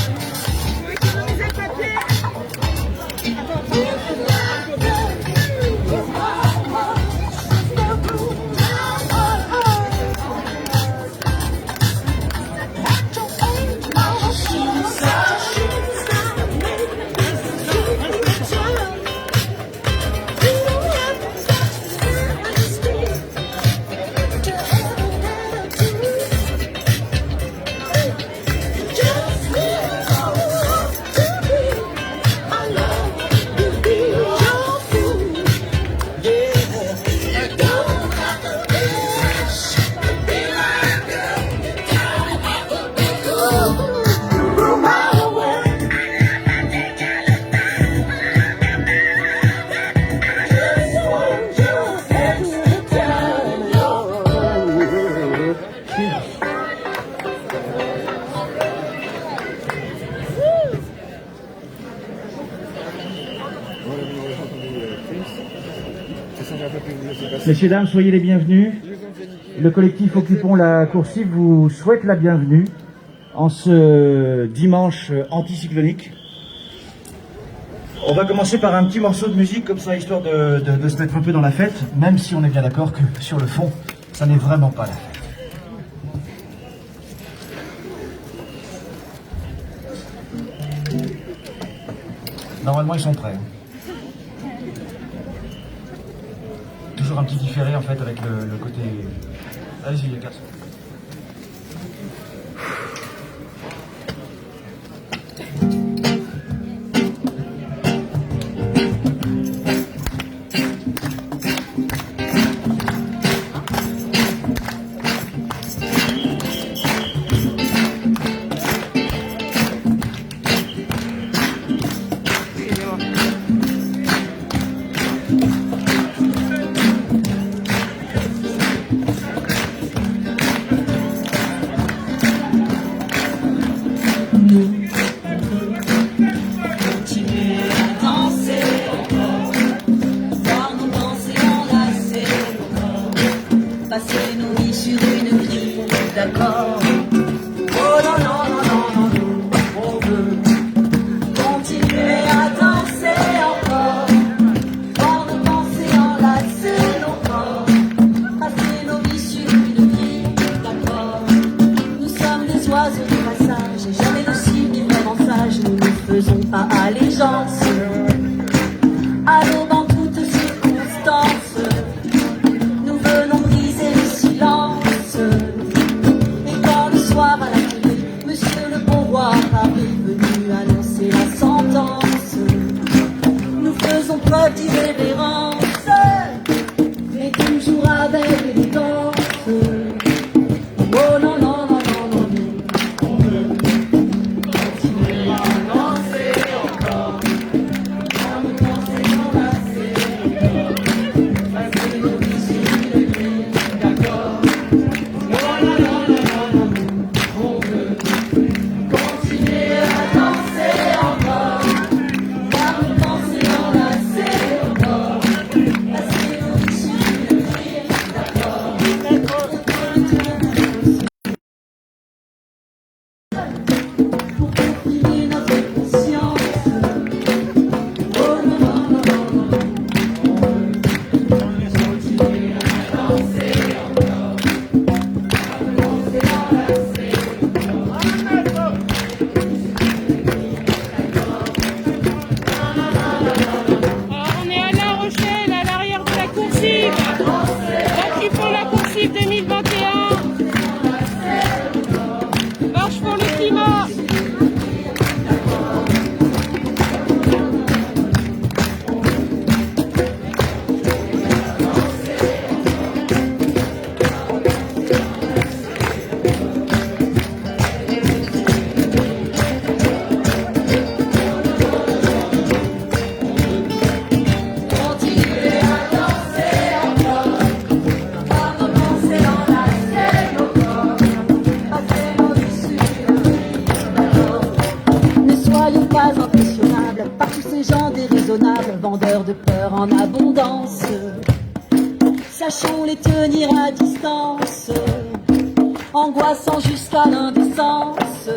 Messieurs, dames, soyez les bienvenus. Le collectif Occupons la Coursive vous souhaite la bienvenue en ce dimanche anticyclonique. On va commencer par un petit morceau de musique comme ça, histoire de se mettre un peu dans la fête, même si on est bien d'accord que sur le fond, ça n'est vraiment pas la fête. Normalement, ils sont prêts. Toujours un petit différé en fait avec le côté... Allez-y les garçons. vendeurs de peur en abondance. Sachons les tenir à distance, angoissant jusqu'à l'indécence.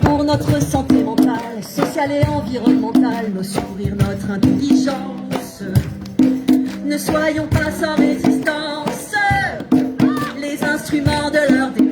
Pour notre santé mentale, sociale et environnementale, nos sourires, notre intelligence. Ne soyons pas sans résistance, les instruments de leur défense.